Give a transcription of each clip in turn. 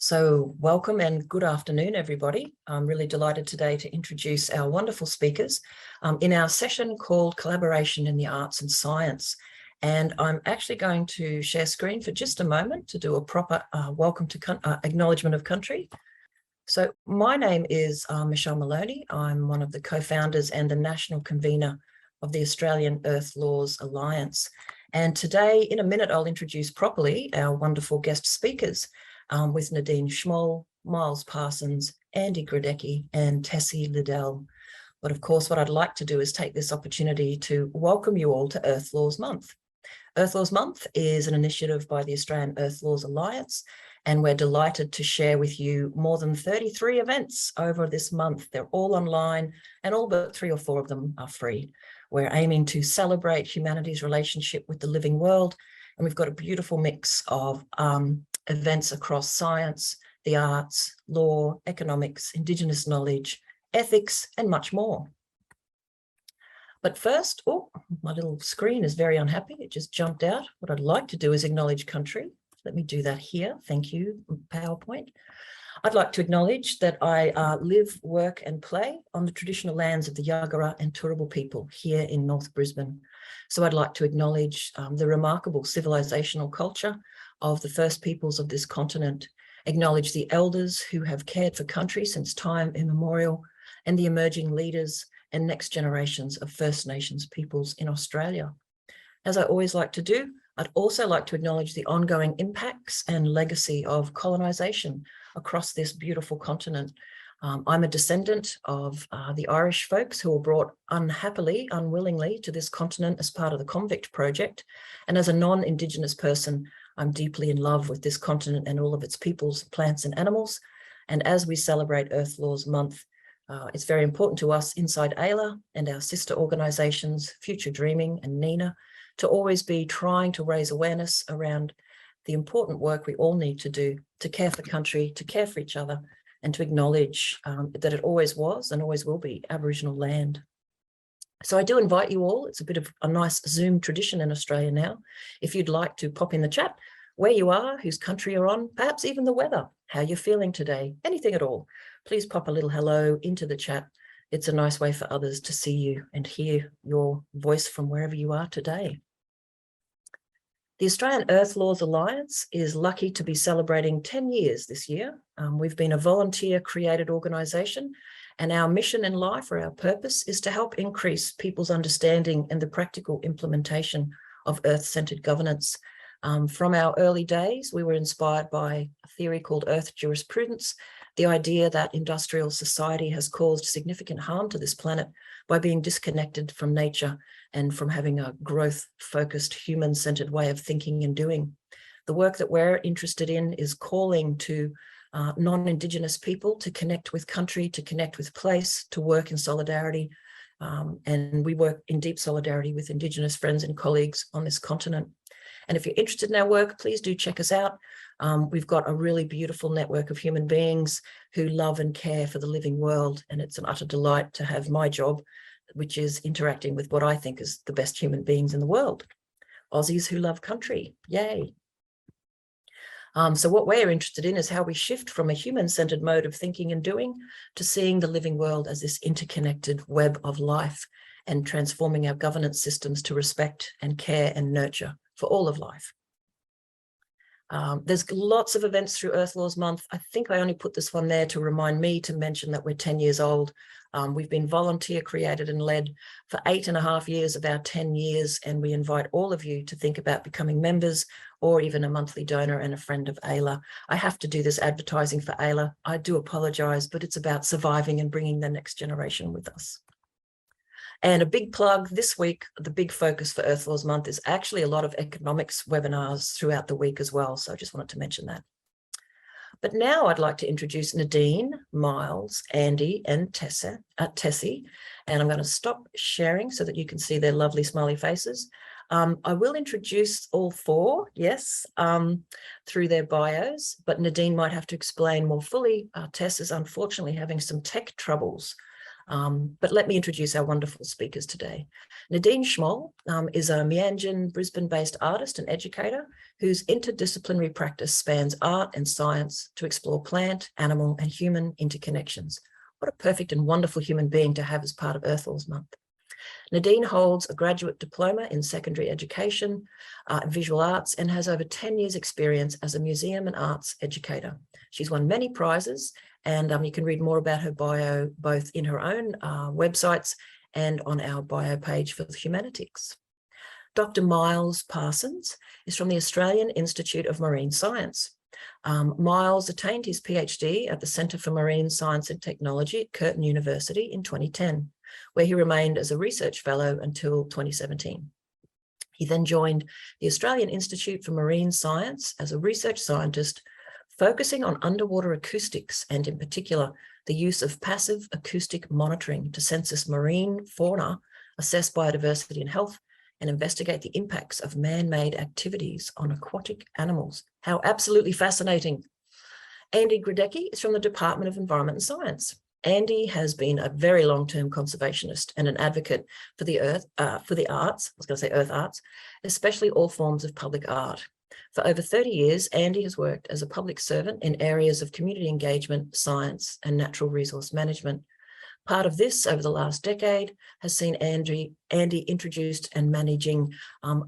So welcome and good afternoon, everybody. I'm really delighted today to introduce our wonderful speakers in our session called Collaboration in the Arts and Science. And I'm actually going to share screen for just a moment to do a proper welcome to acknowledgement of country. So my name is Michelle Maloney. I'm one of the co-founders and the national convener of the Australian Earth Laws Alliance. And today, in a minute, I'll introduce properly our wonderful guest speakers. With Nadine Schmoll, Miles Parsons, Andy Grodecki, and Tessie Liddell. But of course, what I'd like to do is take this opportunity to welcome you all to Earth Laws Month. Earth Laws Month is an initiative by the Australian Earth Laws Alliance, and we're delighted to share with you more than 33 events over this month. They're all online, and all but 3 or 4 of them are free. We're aiming to celebrate humanity's relationship with the living world, and we've got a beautiful mix of events across science, the arts, law, economics, Indigenous knowledge, ethics, and much more. But first, oh, my little screen is very unhappy. It just jumped out. What I'd like to do is acknowledge country. Let me do that here. Thank you, PowerPoint. I'd like to acknowledge that I live, work, and play on the traditional lands of the Yagara and Turrbal people here in North Brisbane. So I'd like to acknowledge the remarkable civilizational culture of the first peoples of this continent, acknowledge the elders who have cared for country since time immemorial, and the emerging leaders and next generations of First Nations peoples in Australia. As I always like to do, I'd also like to acknowledge the ongoing impacts and legacy of colonisation across this beautiful continent. I'm a descendant of the Irish folks who were brought unhappily, unwillingly to this continent as part of the Convict Project. And as a non-Indigenous person, I'm deeply in love with this continent and all of its peoples, plants and animals. And as we celebrate Earth Laws Month, it's very important to us inside AILA and our sister organisations, Future Dreaming and NINA, to always be trying to raise awareness around the important work we all need to do to care for country, to care for each other, and to acknowledge that it always was and always will be Aboriginal land. So I do invite you all, it's a bit of a nice Zoom tradition in Australia now, if you'd like to pop in the chat, where you are, whose country you're on, perhaps even the weather, how you're feeling today, anything at all. Please pop a little hello into the chat. It's a nice way for others to see you and hear your voice from wherever you are today. The Australian Earth Laws Alliance is lucky to be celebrating 10 years this year. We've been a volunteer-created organisation, and our mission in life, or our purpose, is to help increase people's understanding and the practical implementation of Earth-centred governance. From our early days, we were inspired by a theory called Earth jurisprudence, the idea that industrial society has caused significant harm to this planet by being disconnected from nature and from having a growth-focused, human-centred way of thinking and doing. The work that we're interested in is calling to non-Indigenous people to connect with country, to connect with place, to work in solidarity. And we work in deep solidarity with Indigenous friends and colleagues on this continent. And if you're interested in our work, please do check us out. We've got a really beautiful network of human beings who love and care for the living world. And it's an utter delight to have my job, which is interacting with what I think is the best human beings in the world. Aussies who love country, yay. So what we're interested in is how we shift from a human-centered mode of thinking and doing to seeing the living world as this interconnected web of life and transforming our governance systems to respect and care and nurture for all of life. There's lots of events through Earth Laws Month. I think I only put this one there to remind me to mention that we're 10 years old. We've been volunteer created and led for 8.5 years of our 10 years, and we invite all of you to think about becoming members or even a monthly donor and a friend of AILA. I have to do this advertising for AILA. I do apologise, but it's about surviving and bringing the next generation with us. And a big plug this week, the big focus for Earth Laws Month is actually a lot of economics webinars throughout the week as well. So I just wanted to mention that. But now I'd like to introduce Nadine, Miles, Andy, and Tessie. And I'm going to stop sharing so that you can see their lovely smiley faces. I will introduce all 4, yes, through their bios, but Nadine might have to explain more fully. Tess is unfortunately having some tech troubles. But let me introduce our wonderful speakers today. Nadine Schmoll is a Meanjin, Brisbane-based artist and educator whose interdisciplinary practice spans art and science to explore plant, animal, and human interconnections. What a perfect and wonderful human being to have as part of Earth Laws Month. Nadine holds a graduate diploma in secondary education, visual arts, and has over 10 years experience as a museum and arts educator. She's won many prizes, and you can read more about her bio both in her own websites and on our bio page for the humanities. Dr. Miles Parsons is from the Australian Institute of Marine Science. Miles attained his PhD at the Centre for Marine Science and Technology at Curtin University in 2010, where he remained as a research fellow until 2017. He then joined the Australian Institute for Marine Science as a research scientist, focusing on underwater acoustics and in particular, the use of passive acoustic monitoring to census marine fauna, assess biodiversity and health, and investigate the impacts of man-made activities on aquatic animals. How absolutely fascinating. Andy Grodecki is from the Department of Environment and Science. Andy has been a very long-term conservationist and an advocate for the arts, earth arts, especially all forms of public art. For over 30 years, Andy has worked as a public servant in areas of community engagement, science, and natural resource management. Part of this over the last decade has seen Andy introduced and managing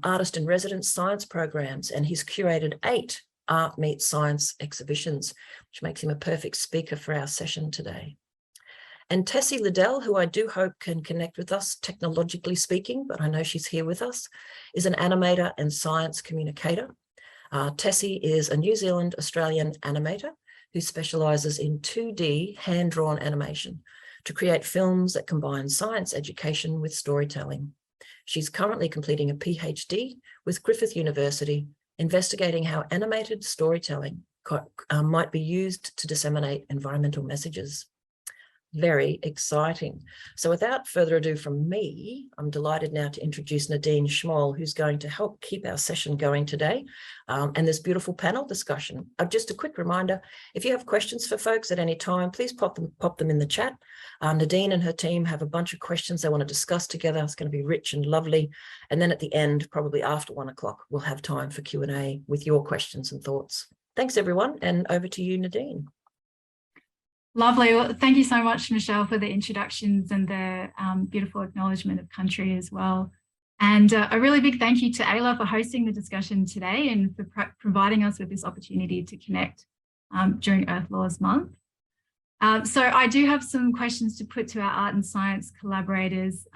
artist in residence science programs, and he's curated 8 art meets science exhibitions, which makes him a perfect speaker for our session today. And Tessie Liddell, who I do hope can connect with us technologically speaking, but I know she's here with us, is an animator and science communicator. Tessie is a New Zealand Australian animator who specialises in 2D hand-drawn animation to create films that combine science education with storytelling. She's currently completing a PhD with Griffith University, investigating how animated storytelling might be used to disseminate environmental messages. Very exciting. So without further ado from me, I'm delighted now to introduce Nadine Schmoll, who's going to help keep our session going today, and this beautiful panel discussion. Just a quick reminder, if you have questions for folks at any time, please pop them in the chat. Nadine and her team have a bunch of questions they want to discuss together. It's going to be rich and lovely. And then at the end, probably after 1 o'clock, we'll have time for Q&A with your questions and thoughts. Thanks, everyone. And over to you, Nadine. Lovely. Well, thank you so much, Michelle, for the introductions and the beautiful acknowledgement of country as well. And a really big thank you to Ayla for hosting the discussion today and for providing us with this opportunity to connect during Earth Laws Month. So I do have some questions to put to our art and science collaborators.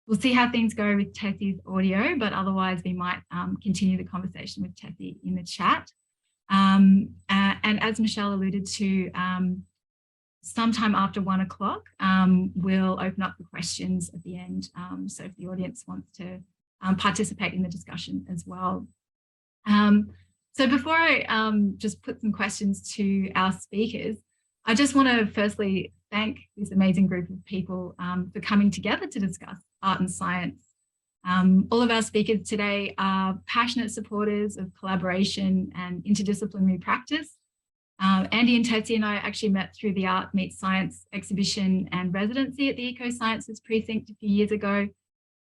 We'll see how things go with Tessie's audio, but otherwise we might continue the conversation with Tessie in the chat. And as Michelle alluded to, sometime after 1 o'clock, we'll open up the questions at the end. So if the audience wants to participate in the discussion as well. So before I just put some questions to our speakers, I just want to firstly thank this amazing group of people for coming together to discuss art and science. All of our speakers today are passionate supporters of collaboration and interdisciplinary practice. Andy and Tessie and I actually met through the Art Meets Science exhibition and residency at the Eco Sciences Precinct a few years ago.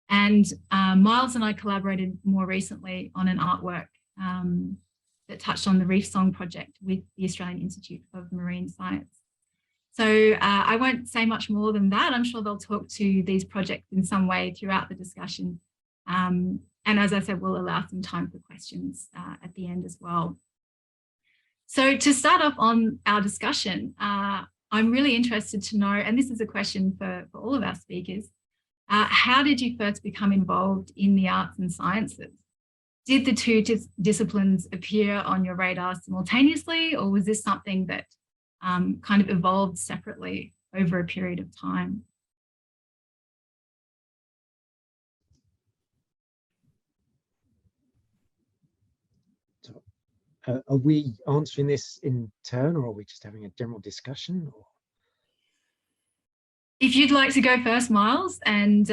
And Miles and I collaborated more recently on an artwork that touched on the Reef Song project with the Australian Institute of Marine Science. So I won't say much more than that. I'm sure they'll talk to these projects in some way throughout the discussion. And as I said, we'll allow some time for questions at the end as well. So to start off on our discussion, I'm really interested to know, and this is a question for all of our speakers, how did you first become involved in the arts and sciences? Did the two disciplines appear on your radar simultaneously, or was this something that kind of evolved separately over a period of time? Are we answering this in turn, or are we just having a general discussion? Or? If you'd like to go first, Miles, and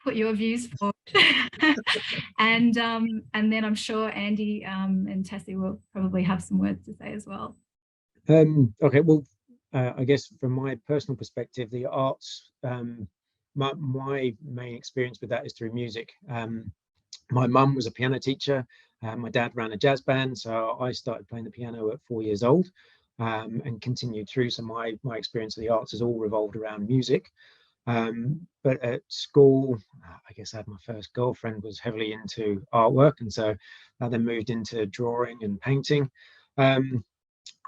put your views forward, and then I'm sure Andy and Tessie will probably have some words to say as well. Okay, well, I guess from my personal perspective, the arts, my main experience with that is through music. My mum was a piano teacher, My dad ran a jazz band, so I started playing the piano at 4 years old, and continued through. So my experience of the arts has all revolved around music. But at school, I guess I had my first girlfriend was heavily into artwork, and so I then moved into drawing and painting.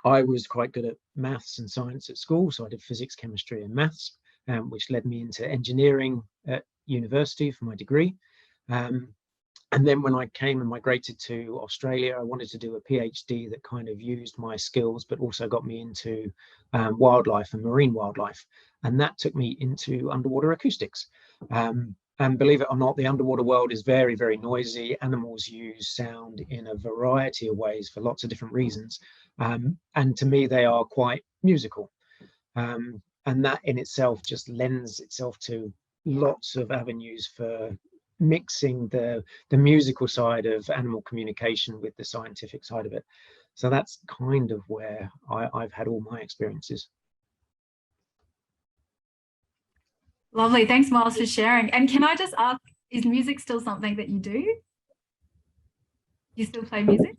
I was quite good at maths and science at school, so I did physics, chemistry, and maths, which led me into engineering at university for my degree. And then when I came and migrated to Australia, I wanted to do a PhD that kind of used my skills, but also got me into wildlife and marine wildlife. And that took me into underwater acoustics. And believe it or not, the underwater world is very, very noisy. Animals use sound in a variety of ways for lots of different reasons. And to me, they are quite musical. And that in itself just lends itself to lots of avenues for mixing the musical side of animal communication with the scientific side of it. So that's kind of where I've had all my experiences. Lovely. Thanks, Miles, for sharing. And can I just ask, is music still something that you do? You still play music?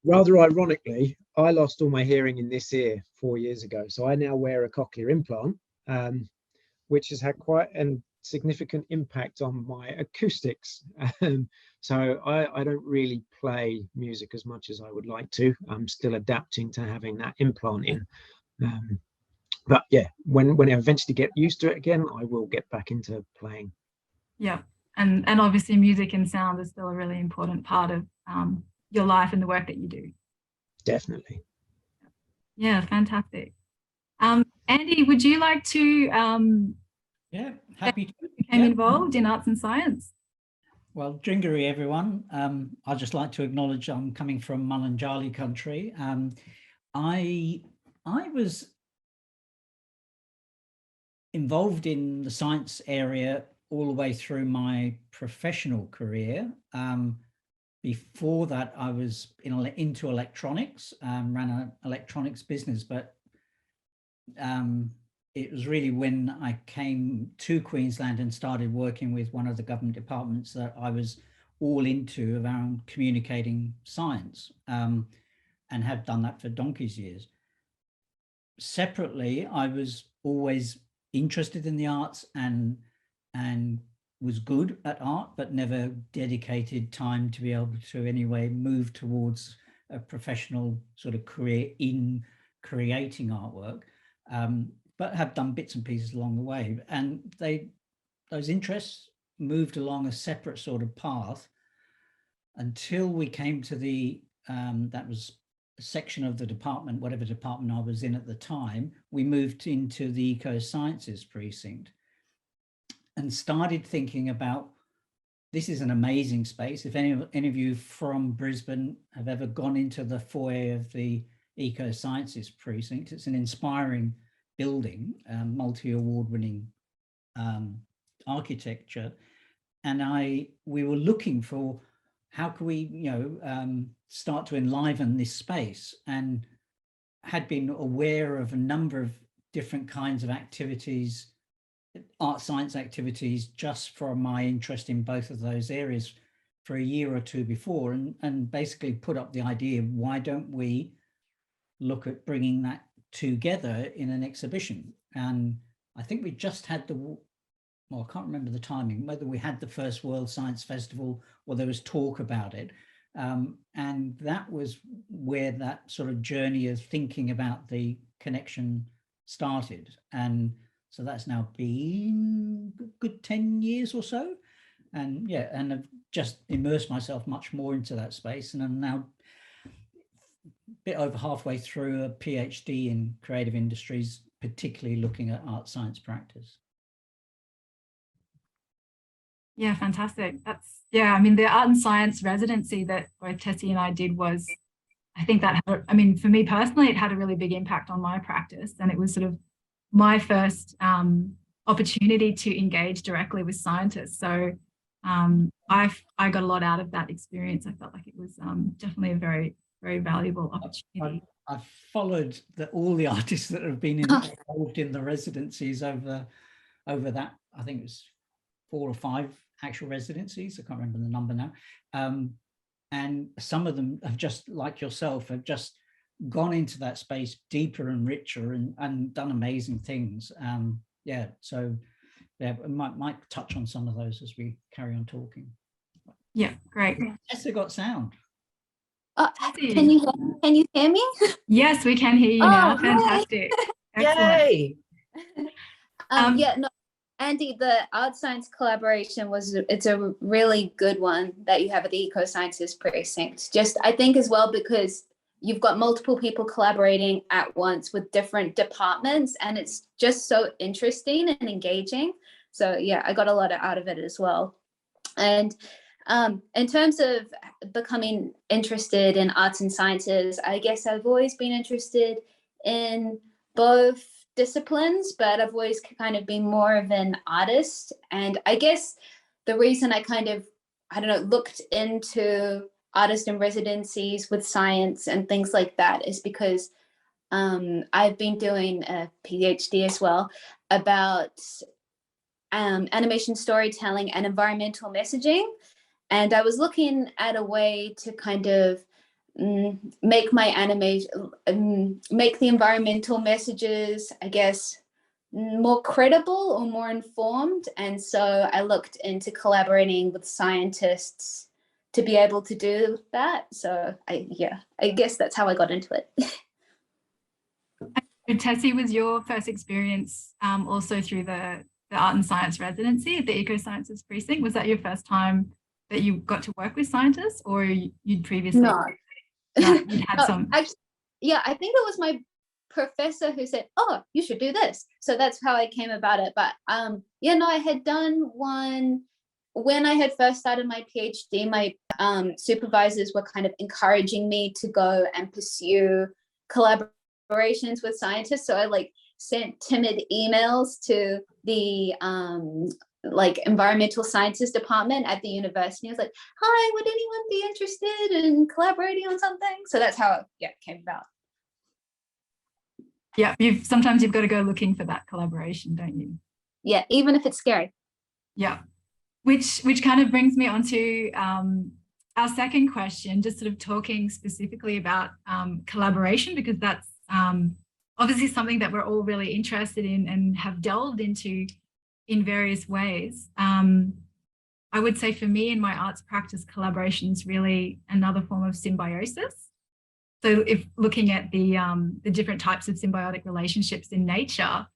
Rather ironically, I lost all my hearing in this ear 4 years ago. So I now wear a cochlear implant, which has had quite a significant impact on my acoustics. So I don't really play music as much as I would like to. I'm still adapting to having that implant in. But yeah, when I eventually get used to it again, I will get back into playing. Yeah, and obviously music and sound is still a really important part of your life and the work that you do. Definitely. Yeah, fantastic. Andy, would you like to yeah, happy to become involved in arts and science? Well, Dringaree, everyone. I'd just like to acknowledge I'm coming from Mulunjali country. I was involved in the science area all the way through my professional career. Before that, I was into electronics, ran an electronics business, but it was really when I came to Queensland and started working with one of the government departments that I was all into around communicating science, and have done that for donkey's years. Separately, I was always interested in the arts and was good at art, but never dedicated time to be able to anyway move towards a professional sort of career in creating artwork, but have done bits and pieces along the way. And those interests moved along a separate sort of path until we came to the, that was a section of the department, whatever department I was in at the time, we moved into the Eco Sciences precinct and started thinking about, this is an amazing space. If any of you from Brisbane have ever gone into the foyer of the Eco Sciences precinct, it's an inspiring building, multi-award winning architecture. And we were looking for how can we, start to enliven this space, and had been aware of a number of different kinds of activities, art science activities, just from my interest in both of those areas for a year or two before, and basically put up the idea, why don't we look at bringing that together in an exhibition? And I think we just had well, I can't remember the timing, whether we had the first World Science Festival or there was talk about it. And that was where that sort of journey of thinking about the connection started. And so that's now been a good 10 years or so. And yeah, and I've just immersed myself much more into that space. And I'm now a bit over halfway through a PhD in creative industries, particularly looking at art science practice. Yeah, fantastic. I mean, the art and science residency that both Tessie and I did was, I think that had, I mean, for me personally, it had a really big impact on my practice. And it was sort of my first opportunity to engage directly with scientists. So I got a lot out of that experience. I felt like it was definitely a very, very valuable opportunity. I've followed all the artists that have been involved in the residencies over that, I think it was 4 or 5 actual residencies. I can't remember the number now. and some of them have just, like yourself, have just gone into that space deeper and richer and done amazing things. Yeah, so yeah, we might touch on some of those as we carry on talking. Yeah, great. Yes, they got sound. Can you hear me? Yes, we can hear you now. Fantastic. Excellent. Yay! Yeah, no, Andy, the art science collaboration it's a really good one that you have at the Eco Sciences Precinct. Just, I think as well, because you've got multiple people collaborating at once with different departments, and it's just so interesting and engaging. So yeah, I got a lot out of it as well. And in terms of becoming interested in arts and sciences, I guess I've always been interested in both disciplines, but I've always kind of been more of an artist. And I guess the reason I kind of, I don't know, looked into artist in residencies with science and things like that is because I've been doing a PhD as well about animation storytelling and environmental messaging. And I was looking at a way to kind of make my animation, make the environmental messages, I guess, more credible or more informed. And so I looked into collaborating with scientists to be able to do that. So I guess that's how I got into it. Tessie, was your first experience also through the art and science residency at the Eco Sciences Precinct? Was that your first time that you got to work with scientists, or you'd previously? No. You'd had some. Actually, yeah, I think it was my professor who said, "Oh, you should do this." So that's how I came about it. But yeah, no, I had done one when I had first started my PhD. My supervisors were kind of encouraging me to go and pursue collaborations with scientists. So I sent timid emails to the environmental sciences department at the university. I was like, "Hi, would anyone be interested in collaborating on something?" So that's how it came about. Yeah, sometimes you've got to go looking for that collaboration, don't you? Yeah, even if it's scary. Yeah, which kind of brings me on to our second question, just sort of talking specifically about collaboration, because that's obviously something that we're all really interested in and have delved into in various ways. I would say for me in my arts practice, collaboration is really another form of symbiosis. So if looking at the different types of symbiotic relationships in nature,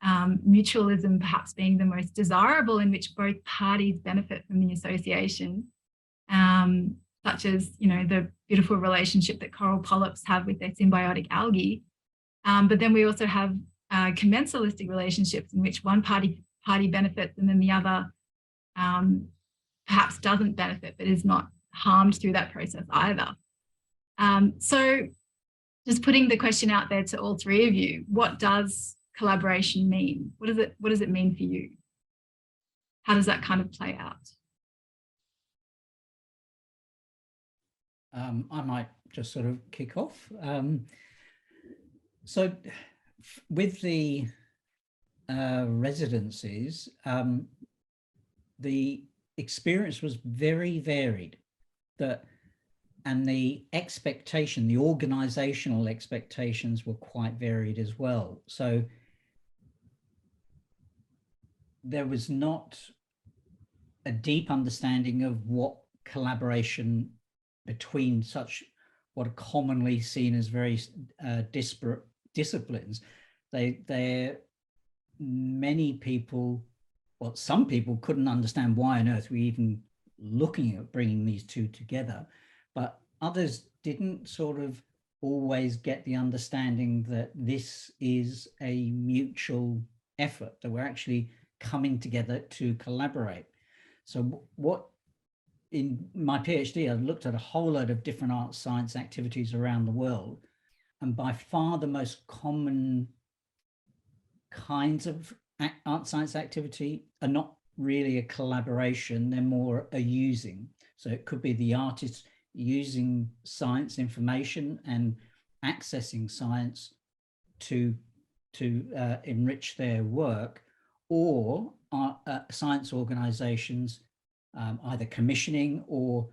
mutualism perhaps being the most desirable, in which both parties benefit from the association, such as, the beautiful relationship that coral polyps have with their symbiotic algae. But then we also have commensalistic relationships in which one party benefits and then the other perhaps doesn't benefit, but is not harmed through that process either. So just putting the question out there to all three of you, what does collaboration mean? What does it mean for you? How does that kind of play out? I might just sort of kick off. So with the residencies, the experience was very varied. And the expectation, the organizational expectations were quite varied as well. So there was not a deep understanding of what collaboration between such what are commonly seen as very disparate disciplines. Many people, well, some people couldn't understand why on earth we even looking at bringing these two together. But others didn't sort of always get the understanding that this is a mutual effort, that we're actually coming together to collaborate. So what in my PhD, I looked at a whole load of different art science activities around the world. And by far the most common kinds of art science activity are not really a collaboration, they're more a using. So it could be the artist using science information and accessing science to enrich their work, or science organizations either commissioning or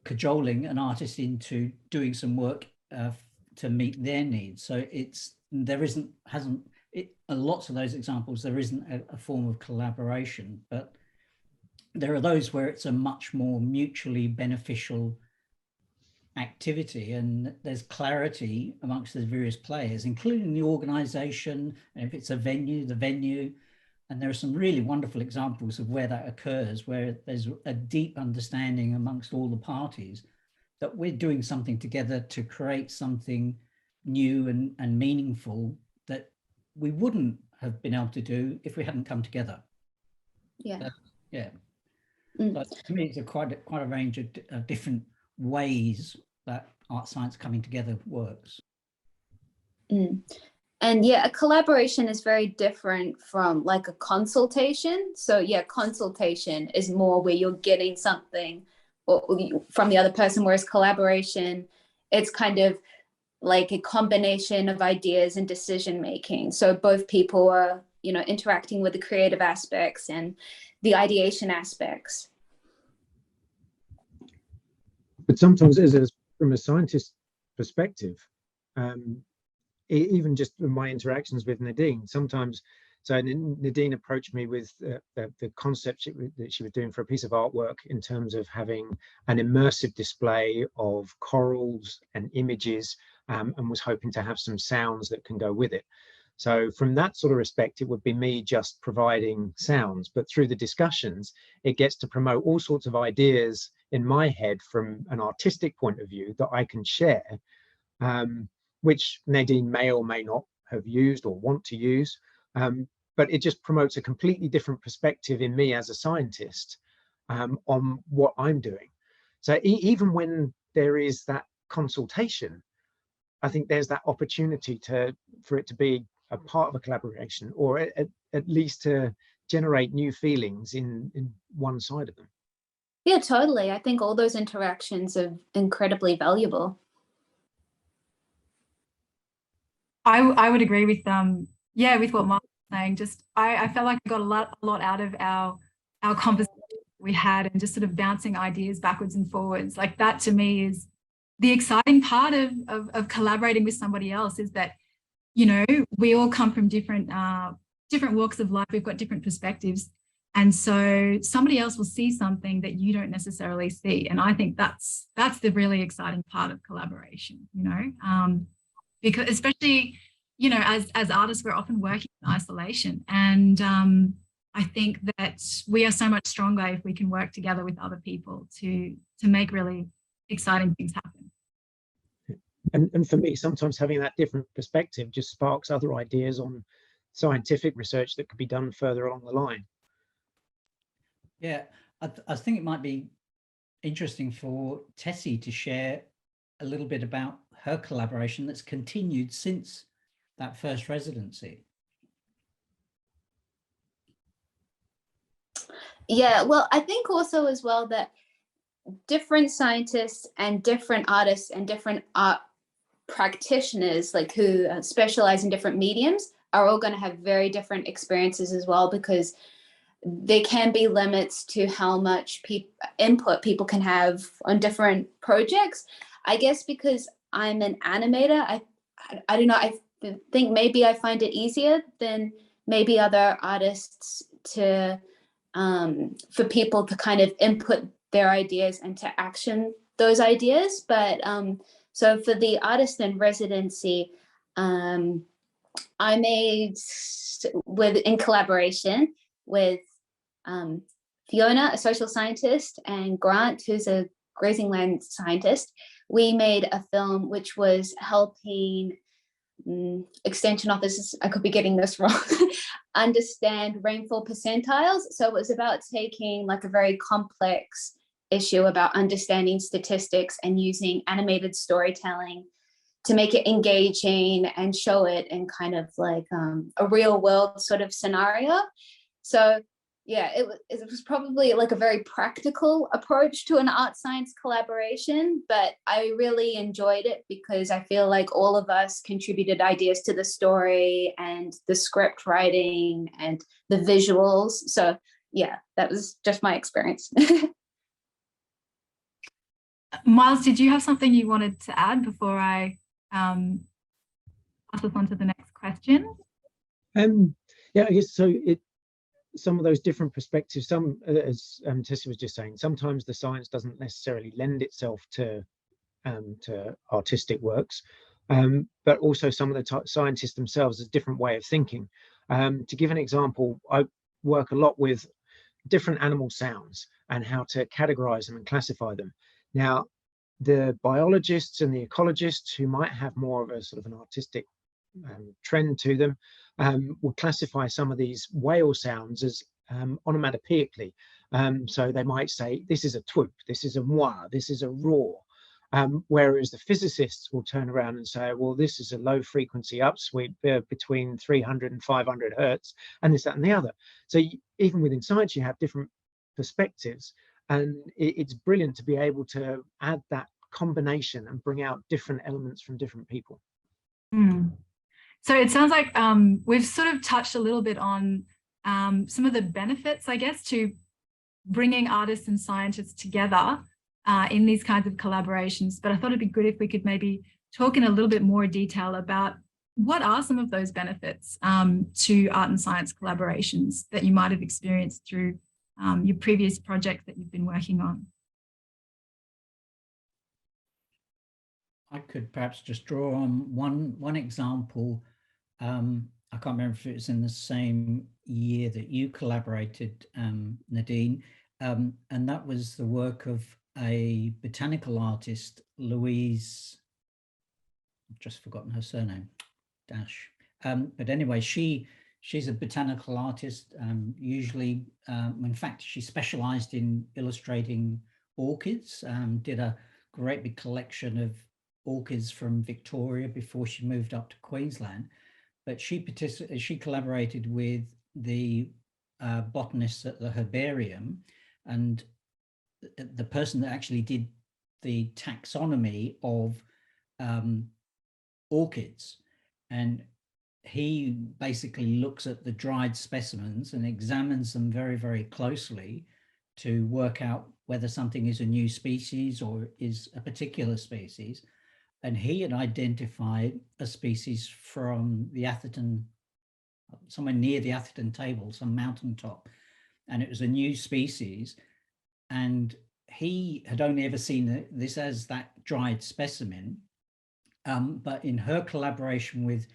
cajoling an artist into doing some work to meet their needs. So lots of those examples, there isn't a form of collaboration, but there are those where it's a much more mutually beneficial activity, and there's clarity amongst the various players, including the organization, and if it's a venue, the venue. And there are some really wonderful examples of where that occurs, where there's a deep understanding amongst all the parties that we're doing something together to create something new and meaningful that we wouldn't have been able to do if we hadn't come together. Yeah. Yeah. But to me, it's quite a range of different ways that art science coming together works. And yeah, a collaboration is very different from like a consultation. So yeah, consultation is more where you're getting something from the other person, whereas collaboration, it's kind of like a combination of ideas and decision making. So both people are, interacting with the creative aspects and the ideation aspects. But sometimes, from a scientist perspective, even just in my interactions with Nadine, sometimes, so Nadine approached me with the concept that she was doing for a piece of artwork in terms of having an immersive display of corals and images, and was hoping to have some sounds that can go with it. So from that sort of respect, it would be me just providing sounds, but through the discussions, it gets to promote all sorts of ideas in my head from an artistic point of view that I can share, which Nadine may or may not have used or want to use, but it just promotes a completely different perspective in me as a scientist on what I'm doing. So even when there is that consultation, I think there's that opportunity for it to be a part of a collaboration, or at least to generate new feelings in one side of them. Yeah, totally. I think all those interactions are incredibly valuable. I would agree with with what Mark was saying. Just I felt like I got a lot out of our conversation we had, and just sort of bouncing ideas backwards and forwards. Like that to me is the exciting part of collaborating with somebody else, is that we all come from different walks of life. We've got different perspectives, and so somebody else will see something that you don't necessarily see. And I think that's the really exciting part of collaboration. Because especially, as artists, we're often working in isolation. And I think that we are so much stronger if we can work together with other people to make really exciting things happen. And for me, sometimes having that different perspective just sparks other ideas on scientific research that could be done further along the line. Yeah, I think it might be interesting for Tessie to share a little bit about her collaboration that's continued since that first residency. Yeah, well, I think also as well that different scientists and different artists and different art practitioners, like who specialize in different mediums, are all going to have very different experiences as well, because there can be limits to how much input people can have on different projects. I guess because I'm an animator, I don't know, I think maybe I find it easier than maybe other artists to for people to kind of input their ideas and to action those ideas. But so for the artist in residency, I made in collaboration with Fiona, a social scientist, and Grant, who's a grazing land scientist. We made a film which was helping extension officers, I could be getting this wrong, understand rainfall percentiles. So it was about taking like a very complex issue about understanding statistics and using animated storytelling to make it engaging and show it in kind of like a real world sort of scenario. So yeah, it was probably like a very practical approach to an art science collaboration, but I really enjoyed it because I feel like all of us contributed ideas to the story and the script writing and the visuals. So yeah, that was just my experience. Miles, did you have something you wanted to add before I pass us on to the next question? Yeah, I guess so. Some of those different perspectives, some, as Tessie was just saying, sometimes the science doesn't necessarily lend itself to artistic works, but also some of the scientists themselves has a different way of thinking. To give an example, I work a lot with different animal sounds and how to categorize them and classify them. Now, the biologists and the ecologists who might have more of a sort of an artistic trend to them will classify some of these whale sounds as onomatopoeically. So they might say, this is a twoop, this is a moi, this is a roar. Whereas the physicists will turn around and say, well, this is a low frequency upsweep between 300 and 500 hertz, and this, that, and the other. So even within science, you have different perspectives, and it's brilliant to be able to add that combination and bring out different elements from different people. So it sounds like we've sort of touched a little bit on some of the benefits, I guess, to bringing artists and scientists together in these kinds of collaborations. But I thought it'd be good if we could maybe talk in a little bit more detail about what are some of those benefits to art and science collaborations that you might have experienced through your previous project that you've been working on. I could perhaps just draw on one example. I can't remember if it was in the same year that you collaborated, Nadine, and that was the work of a botanical artist, Louise, I've just forgotten her surname, Dash. But anyway, she's a botanical artist, usually, in fact, she specialized in illustrating orchids, did a great big collection of orchids from Victoria before she moved up to Queensland. But she collaborated with the botanists at the herbarium, and the person that actually did the taxonomy of orchids. And he basically looks at the dried specimens and examines them very, very closely to work out whether something is a new species or is a particular species. And he had identified a species from the Atherton, somewhere near the Atherton Table, some mountaintop, and it was a new species. And he had only ever seen this as that dried specimen. But in her collaboration with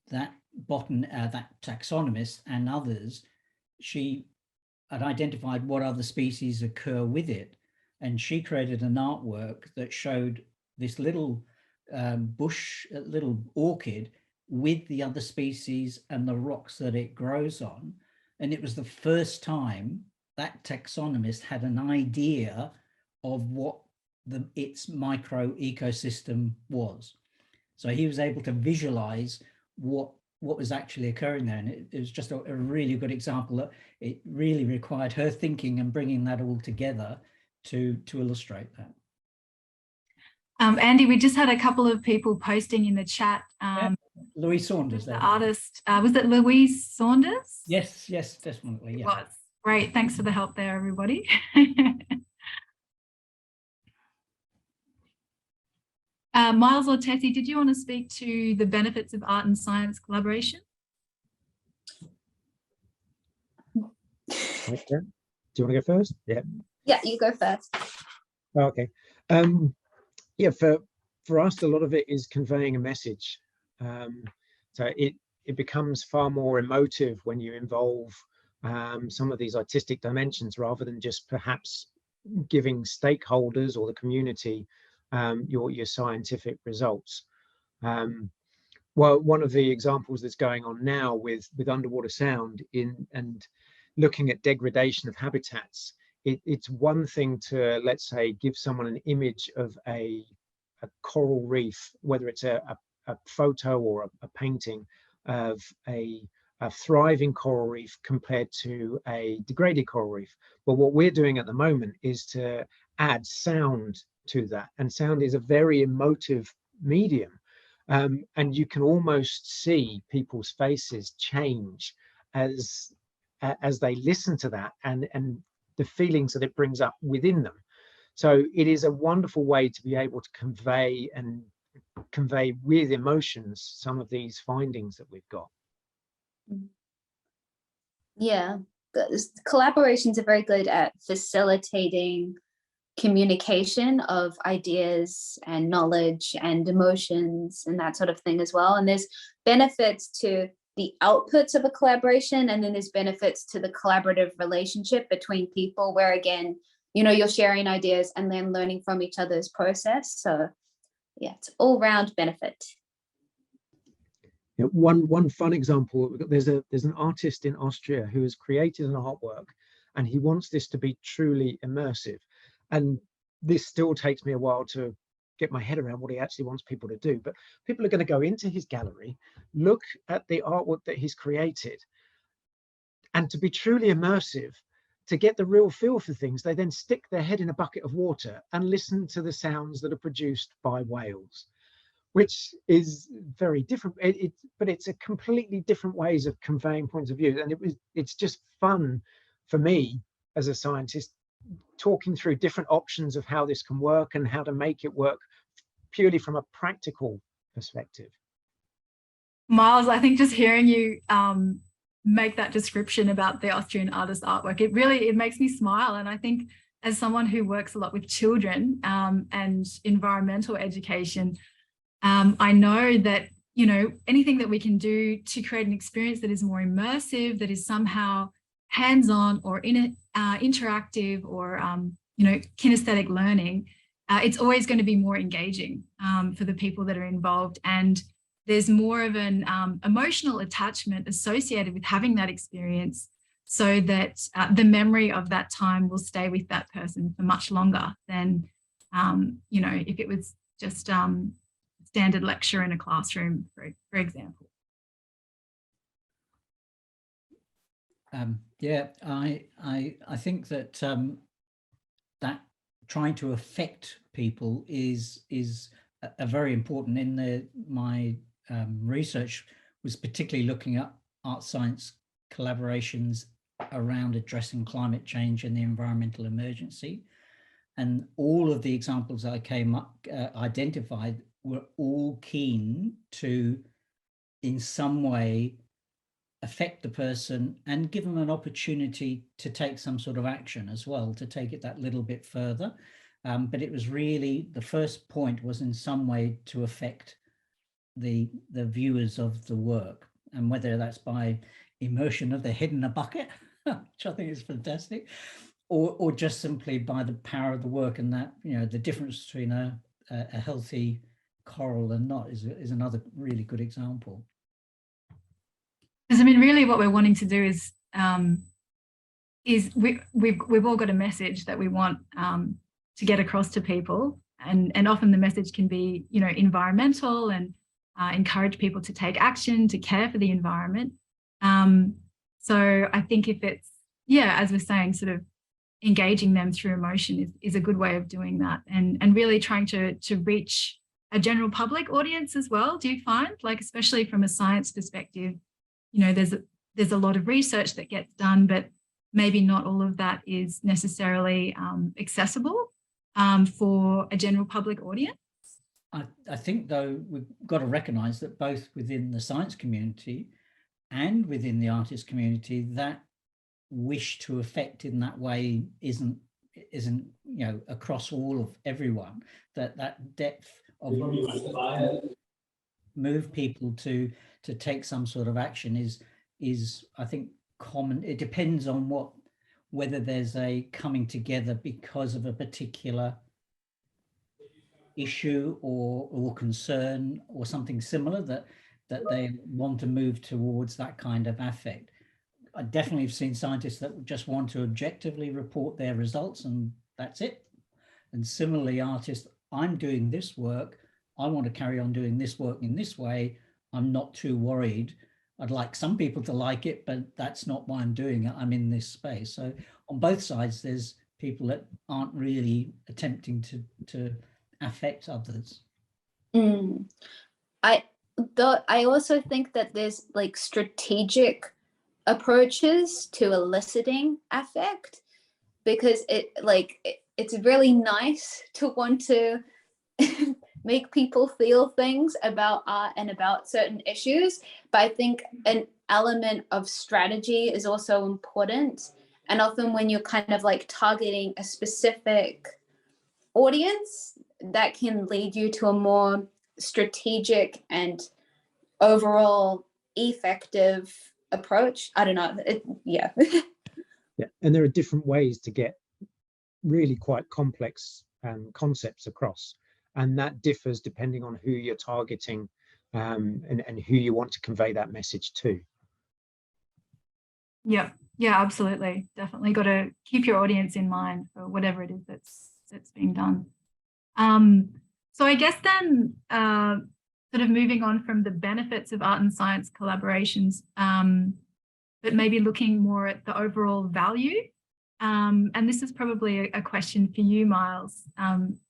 that that taxonomist and others, she had identified what other species occur with it. And she created an artwork that showed this little bush, little orchid with the other species and the rocks that it grows on. And it was the first time that taxonomist had an idea of what its micro ecosystem was. So he was able to visualize what was actually occurring there. And it was just a really good example that it really required her thinking and bringing that all together to illustrate that. Andy, we just had a couple of people posting in the chat. Louise Saunders, the artist, was it Louise Saunders? Yes, definitely. Yeah. It was. Great, thanks for the help there, everybody. Miles or Tessie, did you want to speak to the benefits of art and science collaboration? Okay. Do you want to go first? Yeah. Yeah, you go first. Okay. Yeah, for us, a lot of it is conveying a message. So it becomes far more emotive when you involve some of these artistic dimensions rather than just perhaps giving stakeholders or the community your scientific results. Well, one of the examples that's going on now with underwater sound and looking at degradation of habitats, it's one thing to, let's say, give someone an image of a coral reef, whether it's a photo or a painting of a thriving coral reef compared to a degraded coral reef. But what we're doing at the moment is to add sound to that, and sound is a very emotive medium, and you can almost see people's faces change as they listen to that and the feelings that it brings up within them. So it is a wonderful way to be able to convey with emotions some of these findings that we've got. Yeah, collaborations are very good at facilitating communication of ideas and knowledge and emotions and that sort of thing as well. And there's benefits to the outputs of a collaboration, and then there's benefits to the collaborative relationship between people, where again, you know, you're sharing ideas and then learning from each other's process. So yeah, it's all round benefit. Yeah, one fun example, there's an artist in Austria who has created an artwork, and he wants this to be truly immersive. And this still takes me a while to get my head around what he actually wants people to do. But people are going to go into his gallery, look at the artwork that he's created, and to be truly immersive, to get the real feel for things, they then stick their head in a bucket of water and listen to the sounds that are produced by whales, which is very different. But it's a completely different ways of conveying points of view. And it's just fun for me as a scientist, talking through different options of how this can work and how to make it work purely from a practical perspective. Miles, I think just hearing you make that description about the Austrian artist's artwork, it makes me smile. And I think as someone who works a lot with children and environmental education, I know that, you know, anything that we can do to create an experience that is more immersive, that is somehow hands-on or interactive or, you know, kinesthetic learning, it's always going to be more engaging for the people that are involved. And there's more of an emotional attachment associated with having that experience, so that the memory of that time will stay with that person for much longer than, you know, if it was just standard lecture in a classroom, for example. Yeah, I think that that trying to affect people is a very important. In my research was particularly looking at art science collaborations around addressing climate change and the environmental emergency, and all of the examples I identified were all keen to, in some way, affect the person and give them an opportunity to take some sort of action as well, to take it that little bit further. But it was really, the first point was in some way to affect the viewers of the work, and whether that's by immersion of their head in a bucket, which I think is fantastic, or just simply by the power of the work, and that, you know, the difference between a healthy coral and not is another really good example. Because I mean, really what we're wanting to do is we've all got a message that we want to get across to people, and often the message can be, you know, environmental, and encourage people to take action, to care for the environment. So I think if it's, yeah, as we're saying, sort of engaging them through emotion is a good way of doing that, and really trying to reach a general public audience as well. Do you find, like, especially from a science perspective, you know, there's a lot of research that gets done, but maybe not all of that is necessarily accessible for a general public audience? I think, though, we've got to recognise that both within the science community and within the artist community, that wish to affect in that way isn't you know, across all of everyone. That depth of move people to take some sort of action is I think common. It depends on whether there's a coming together because of a particular issue or concern or something similar that they want to move towards that kind of affect. I definitely have seen scientists that just want to objectively report their results and that's it. And similarly, artists, I'm doing this work, I want to carry on doing this work in this way, I'm not too worried. I'd like some people to like it, but that's not why I'm doing it. I'm in this space. So on both sides, there's people that aren't really attempting to affect others. I also think that there's like strategic approaches to eliciting affect, because it's really nice to want to make people feel things about art and about certain issues. But I think an element of strategy is also important. And often when you're kind of like targeting a specific audience, that can lead you to a more strategic and overall effective approach. I don't know. Yeah. Yeah, and there are different ways to get really quite complex concepts across, and that differs depending on who you're targeting and who you want to convey that message to. Yeah, absolutely. Definitely got to keep your audience in mind for whatever it is that's being done. So I guess then sort of moving on from the benefits of art and science collaborations, but maybe looking more at the overall value. And this is probably a question for you, Miles,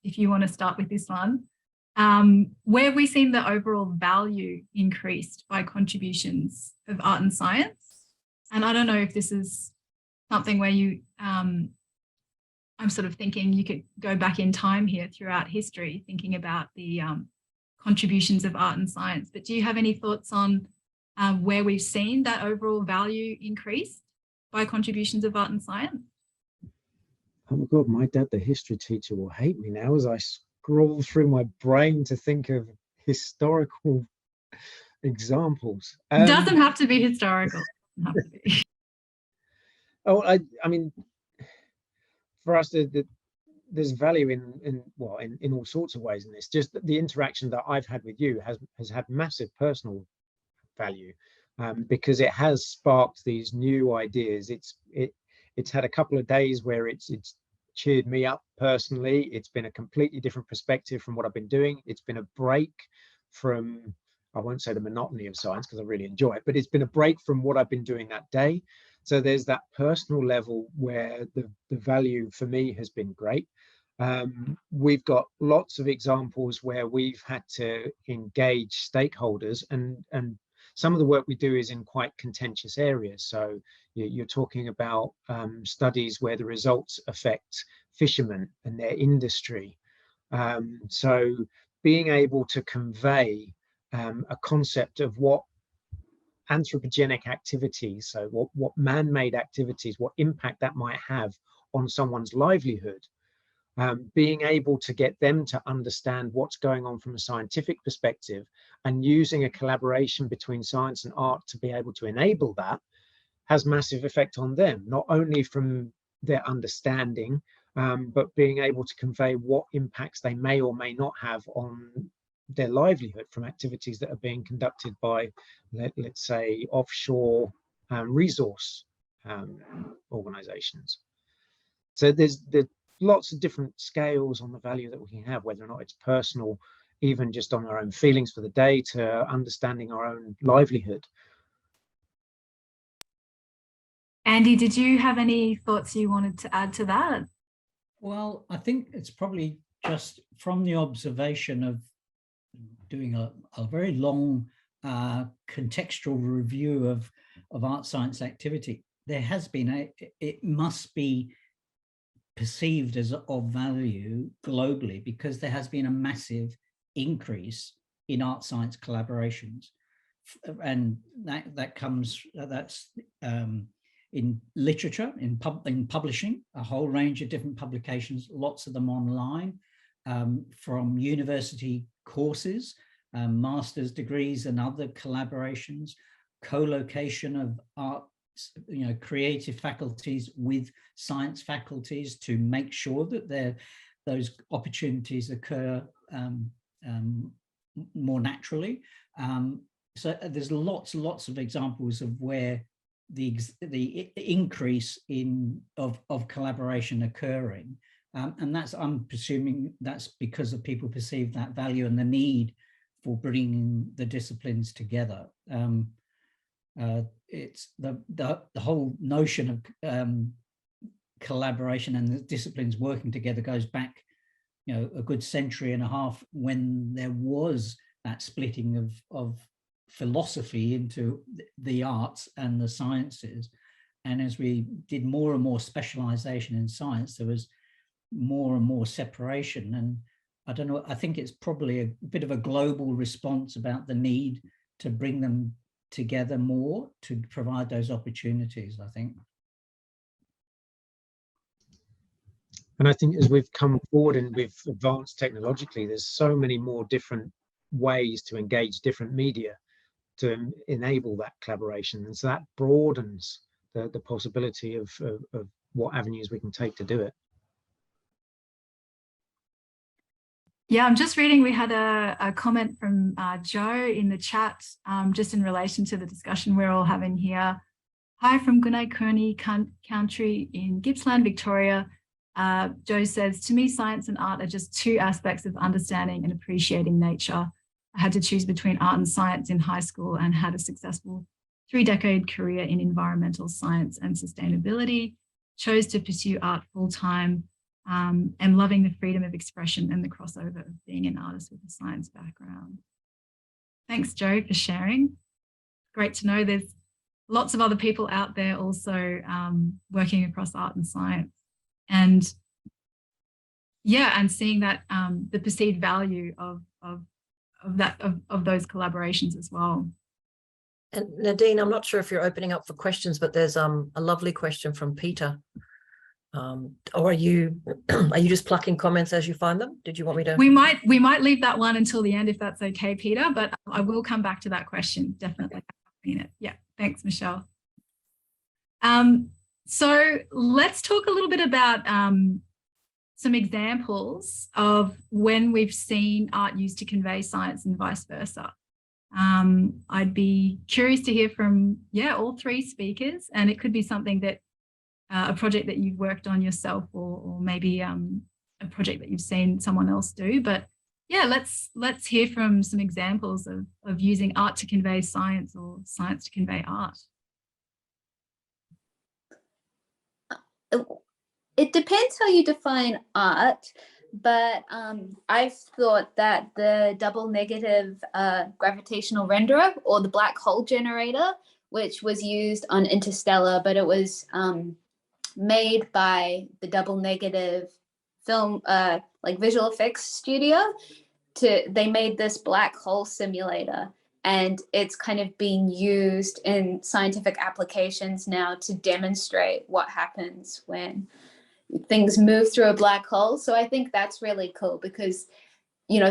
if you want to start with this one. Where have we seen the overall value increased by contributions of art and science? And I don't know if this is something where you, I'm sort of thinking you could go back in time here throughout history, thinking about the contributions of art and science. But do you have any thoughts on where we've seen that overall value increase by contributions of art and science? Oh my God, my dad, the history teacher, will hate me now as I scroll through my brain to think of historical examples. It doesn't have to be historical. Oh, I mean, for us, there's value in all sorts of ways in this. Just the interaction that I've had with you has had massive personal value, because it has sparked these new ideas. It's had a couple of days where it's cheered me up personally. It's been a completely different perspective from what I've been doing. It's been a break from, I won't say the monotony of science because I really enjoy it, but it's been a break from what I've been doing that day. So there's that personal level where the value for me has been great. We've got lots of examples where we've had to engage stakeholders, and some of the work we do is in quite contentious areas. So you're talking about studies where the results affect fishermen and their industry. So being able to convey a concept of what anthropogenic activities, so what man-made activities, what impact that might have on someone's livelihood, being able to get them to understand what's going on from a scientific perspective, and using a collaboration between science and art to be able to enable that, has massive effect on them, not only from their understanding, but being able to convey what impacts they may or may not have on their livelihood from activities that are being conducted by, let's say, offshore resource organizations. So there's lots of different scales on the value that we can have, whether or not it's personal, even just on our own feelings for the day, to understanding our own livelihood. Andy, did you have any thoughts you wanted to add to that? Well, I think it's probably just from the observation of doing a very long contextual review of art science activity. There has been it must be perceived as of value globally, because there has been a massive increase in art science collaborations, and that's in literature, in publishing, a whole range of different publications, lots of them online, from university courses, master's degrees and other collaborations, co-location of art, creative faculties with science faculties to make sure that those opportunities occur more naturally. So there's lots of examples of where the increase of collaboration occurring, and that's, I'm presuming that's because of people perceive that value and the need for bringing the disciplines together. It's the whole notion of collaboration and the disciplines working together goes back, a good century and a half, when there was that splitting of philosophy into the arts and the sciences. And as we did more and more specialization in science, there was more and more separation. And I don't know, I think it's probably a bit of a global response about the need to bring them together more to provide those opportunities, I think. And I think as we've come forward and we've advanced technologically, there's so many more different ways to engage different media to enable that collaboration. And so that broadens the possibility of what avenues we can take to do it. Yeah, I'm just reading, we had a comment from Joe in the chat, just in relation to the discussion we're all having here. Hi from Grodecki country in Gippsland, Victoria. Joe says, to me, science and art are just two aspects of understanding and appreciating nature. I had to choose between art and science in high school and had a successful 3-decade career in environmental science and sustainability. Chose to pursue art full-time. And loving the freedom of expression and the crossover of being an artist with a science background. Thanks, Joe, for sharing. Great to know there's lots of other people out there also working across art and science. And yeah, and seeing that the perceived value of those collaborations as well. And Nadine, I'm not sure if you're opening up for questions, but there's a lovely question from Peter. Or are you just plucking comments as you find them? Did you want me to? We might leave that one until the end if that's okay, Peter, but I will come back to that question, definitely. Yeah, thanks, Michelle. So let's talk a little bit about some examples of when we've seen art used to convey science and vice versa. I'd be curious to hear from, all three speakers, and it could be something that a project that you've worked on yourself, or maybe a project that you've seen someone else do. But yeah, let's hear from some examples of using art to convey science or science to convey art. It depends how you define art, but I've thought that the double negative gravitational renderer, or the black hole generator, which was used on Interstellar, but it was made by the double negative film like visual effects studio. They made this black hole simulator, and it's kind of being used in scientific applications now to demonstrate what happens when things move through a black hole. So I think that's really cool, because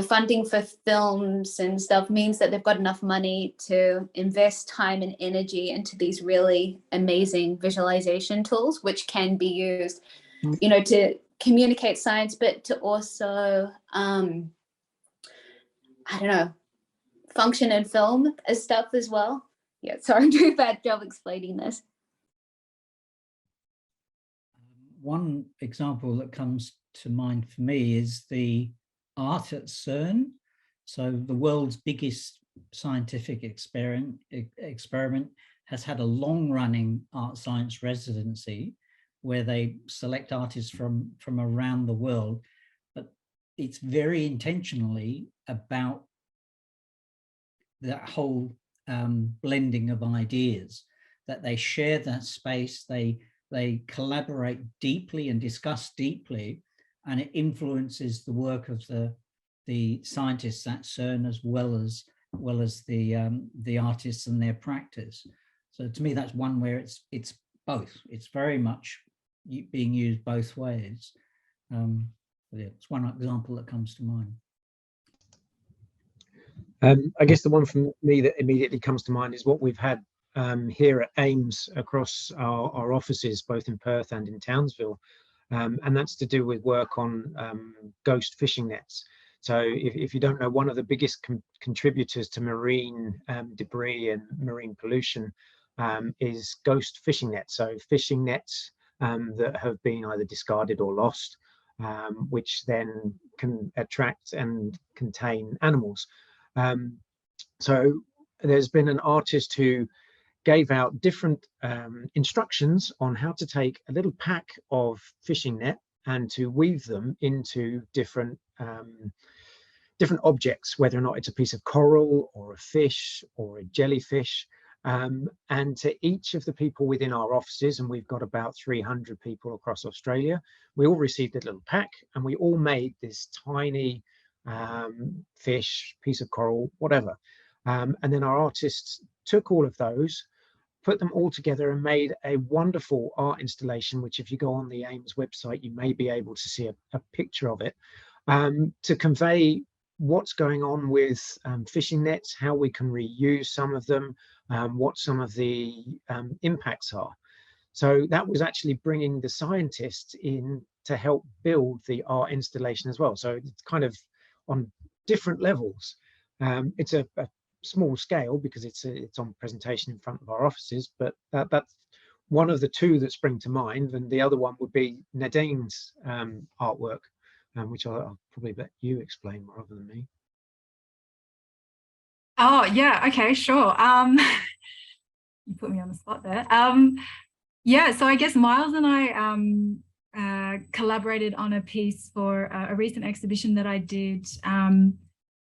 funding for films and stuff means that they've got enough money to invest time and energy into these really amazing visualization tools, which can be used, to communicate science, but to also, function in film as stuff as well. Yeah, sorry, I'm doing a bad job explaining this. One example that comes to mind for me is the art at Cern. So the world's biggest scientific experiment has had a long-running art science residency where they select artists from around the world, but it's very intentionally about that whole blending of ideas, that they share that space, they collaborate deeply and discuss deeply, and it influences the work of the scientists at Cern as well as the artists and their practice. So to me, that's one where it's both. It's very much being used both ways. But yeah, it's one example that comes to mind. I guess the one from me that immediately comes to mind is what we've had here at Ames across our offices, both in Perth and in Townsville. And that's to do with work on ghost fishing nets. So if you don't know, one of the biggest contributors to marine debris and marine pollution is ghost fishing nets. So fishing nets that have been either discarded or lost, which then can attract and contain animals. So there's been an artist who gave out different instructions on how to take a little pack of fishing net and to weave them into different objects, whether or not it's a piece of coral or a fish or a jellyfish, And to each of the people within our offices, and we've got about 300 people across Australia, we all received a little pack, and we all made this tiny fish, piece of coral, whatever. And then our artists took all of those, put them all together and made a wonderful art installation, which if you go on the AIMS website, you may be able to see a picture of it, to convey what's going on with fishing nets, how we can reuse some of them, what some of the impacts are. So that was actually bringing the scientists in to help build the art installation as well. So it's kind of on different levels. It's a small scale because it's on presentation in front of our offices, but that's one of the two that spring to mind. And the other one would be Nadine's artwork, which I'll probably let you explain rather than me. Oh yeah, okay, sure. You put me on the spot there. Yeah, so I guess Miles and I collaborated on a piece for a recent exhibition that I did.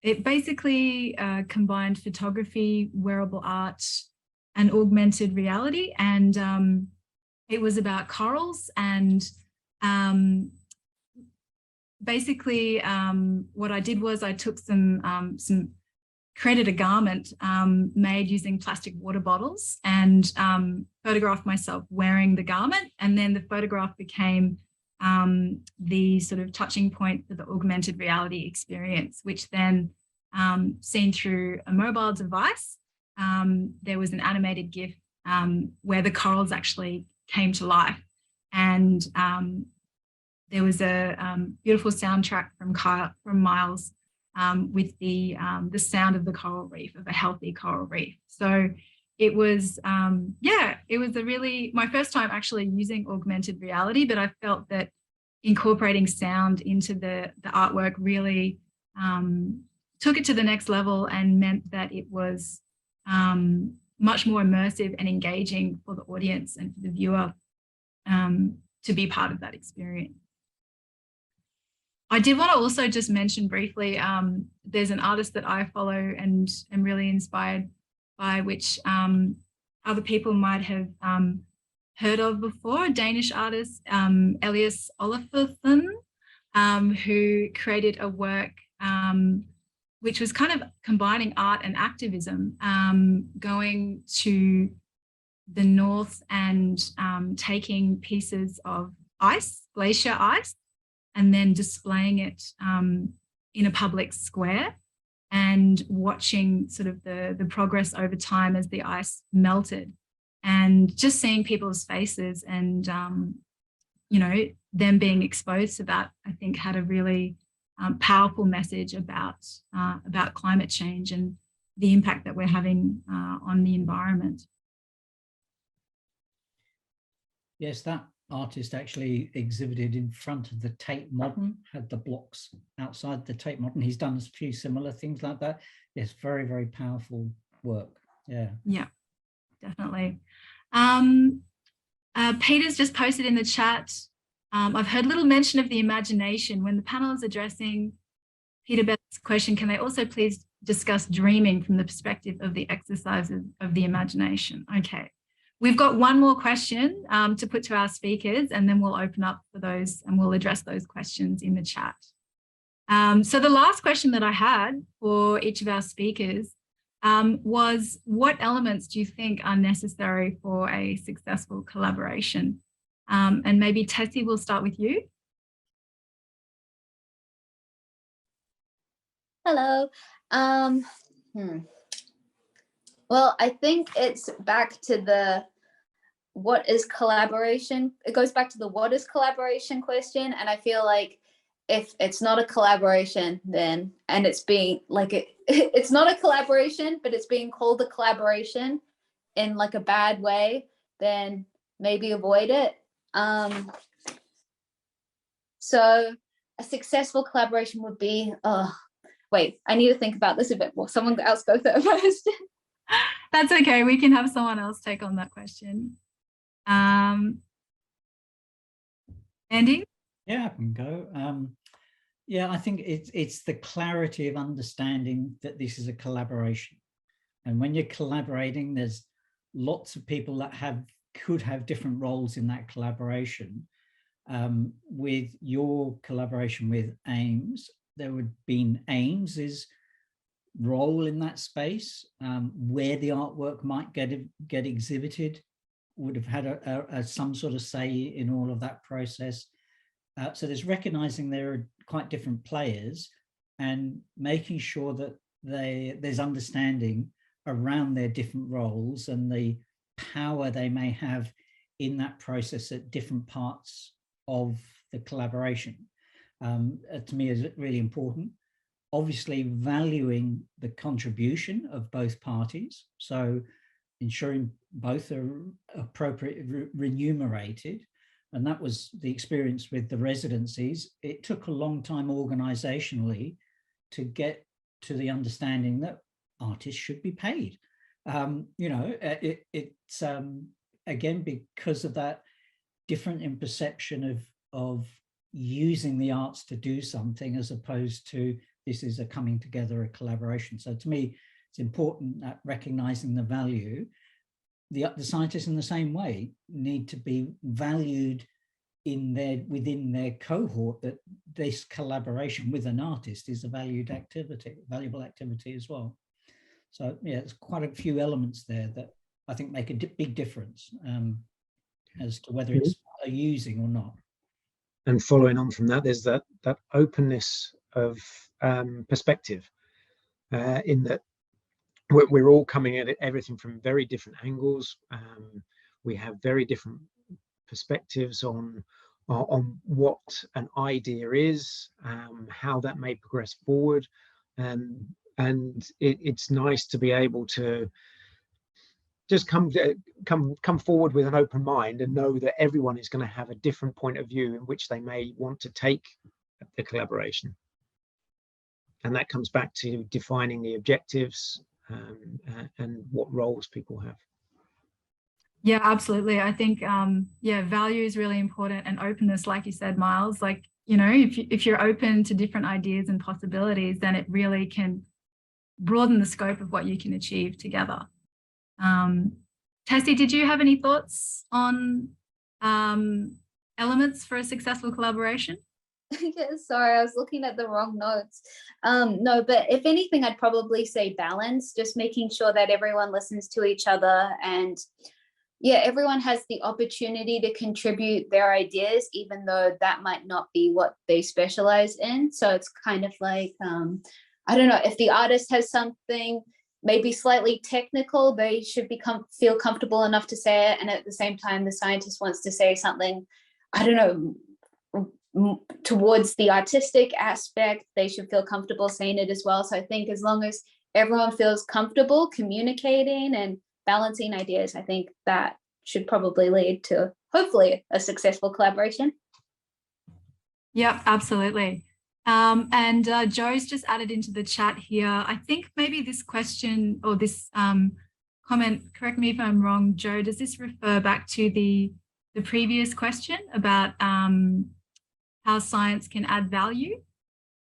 It basically combined photography, wearable art, and augmented reality, and it was about corals. And basically, what I did was I took created a garment made using plastic water bottles, and photographed myself wearing the garment, and then the photograph became the sort of touching point for the augmented reality experience, which then seen through a mobile device. There was an animated GIF where the corals actually came to life, and there was a beautiful soundtrack from Miles with the sound of the coral reef, of a healthy coral reef. So it was, yeah, it was my first time actually using augmented reality, but I felt that incorporating sound into the artwork really took it to the next level and meant that it was much more immersive and engaging for the audience and for the viewer to be part of that experience. I did want to also just mention briefly, there's an artist that I follow and am really inspired by, which other people might have heard of before, a Danish artist, Elias Oliverton, who created a work which was kind of combining art and activism, going to the north and taking pieces of ice, glacier ice, and then displaying it in a public square and watching sort of the progress over time as the ice melted, and just seeing people's faces and, you know, them being exposed to that, I think had a really powerful message about climate change and the impact that we're having on the environment. Yes, that artist actually exhibited in front of the Tate Modern, had the blocks outside the Tate Modern. He's done a few similar things like that. Yes, very, very powerful work. Yeah. Yeah, definitely. Peter's just posted in the chat, I've heard little mention of the imagination. When the panel is addressing Peter Beth's question, can they also please discuss dreaming from the perspective of the exercises of the imagination? Okay. We've got one more question to put to our speakers, and then we'll open up for those and we'll address those questions in the chat. So the last question that I had for each of our speakers was, what elements do you think are necessary for a successful collaboration? And maybe Tessie, we'll start with you. Hello. Well, I think it's back to what is collaboration? It goes back to the what is collaboration question. And I feel like if it's not a collaboration, then, and it's being like, it's not a collaboration, but it's being called a collaboration in like a bad way, then maybe avoid it. So a successful collaboration would be, wait, I need to think about this a bit more. Someone else go first. That's okay. We can have someone else take on that question. Andy? Yeah, I can go. Yeah, I think it's the clarity of understanding that this is a collaboration. And when you're collaborating, there's lots of people that could have different roles in that collaboration. With your collaboration with AIMS, there would been AIMS's role in that space, where the artwork might get exhibited, would have had some sort of say in all of that process. So there's recognizing there are quite different players and making sure that there's understanding around their different roles and the power they may have in that process at different parts of the collaboration. To me is really important. Obviously valuing the contribution of both parties, so ensuring both are appropriately remunerated. And that was the experience with the residencies. It took a long time organizationally to get to the understanding that artists should be paid. It's again, because of that different in perception of using the arts to do something, as opposed to this is a coming together, a collaboration. So to me, it's important that recognizing the value. The scientists in the same way need to be valued within their cohort, that this collaboration with an artist is a valuable activity as well. So yeah, there's quite a few elements there that I think make a big difference as to whether it's using or not. And following on from that, there's that openness of perspective, in that we're all coming at everything from very different angles. We have very different perspectives on what an idea is, how that may progress forward, and it's nice to be able to just come forward with an open mind and know that everyone is going to have a different point of view in which they may want to take the collaboration. And that comes back to defining the objectives and what roles people have. Yeah, absolutely. I think, value is really important, and openness, like you said, Miles, like, if you're open to different ideas and possibilities, then it really can broaden the scope of what you can achieve together. Tessie, did you have any thoughts on elements for a successful collaboration? Yeah, sorry, I was looking at the wrong notes. No, but if anything, I'd probably say balance, just making sure that everyone listens to each other, and yeah, everyone has the opportunity to contribute their ideas, even though that might not be what they specialize in. So it's kind of like, I don't know, if the artist has something maybe slightly technical, they should feel comfortable enough to say it. And at the same time, the scientist wants to say something, I don't know, towards the artistic aspect, they should feel comfortable saying it as well. So I think as long as everyone feels comfortable communicating and balancing ideas, I think that should probably lead to hopefully a successful collaboration. Yep, absolutely. And Joe's just added into the chat here. I think maybe this question or this comment, correct me if I'm wrong, Joe, does this refer back to the previous question about how science can add value?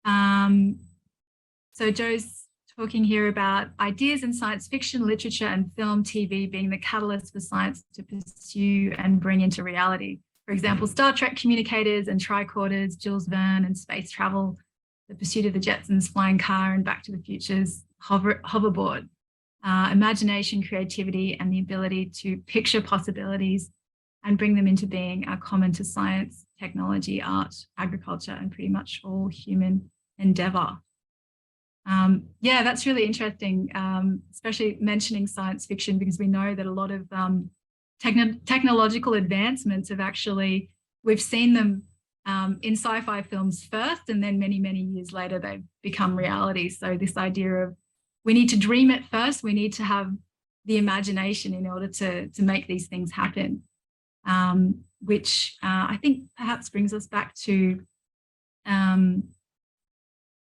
So Joe's talking here about ideas in science fiction, literature, and film, TV being the catalyst for science to pursue and bring into reality. For example, Star Trek communicators and tricorders, Jules Verne and space travel, the pursuit of the Jetsons' flying car, and Back to the Future's hoverboard. Imagination, creativity, and the ability to picture possibilities and bring them into being are common to science, technology, art, agriculture, and pretty much all human endeavor. Yeah, that's really interesting, especially mentioning science fiction, because we know that a lot of technological advancements have actually, we've seen them in sci-fi films first, and then many, many years later, they've become reality. So this idea of we need to dream it first, we need to have the imagination in order to make these things happen, which I think perhaps brings us back to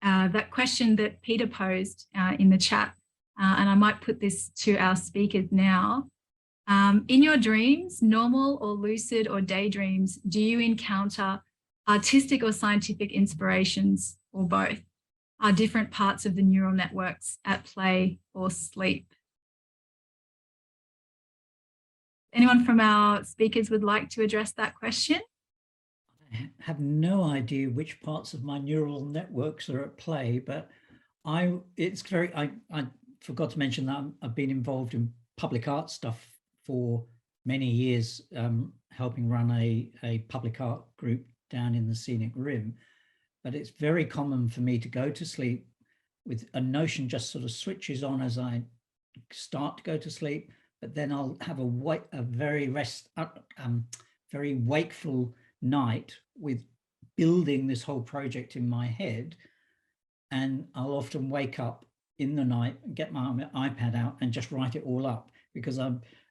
that question that Peter posed in the chat, and I might put this to our speakers now. In your dreams, normal or lucid or daydreams, do you encounter artistic or scientific inspirations, or both? Are different parts of the neural networks at play or sleep? anyone from our speakers would like to address that question? I have no idea which parts of my neural networks are at play, but I forgot to mention that I've been involved in public art stuff for many years, helping run a public art group down in the Scenic Rim. But it's very common for me to go to sleep with a notion just sort of switches on as I start to go to sleep, but then I'll have a very very wakeful night with building this whole project in my head. And I'll often wake up in the night, get my iPad out and just write it all up, because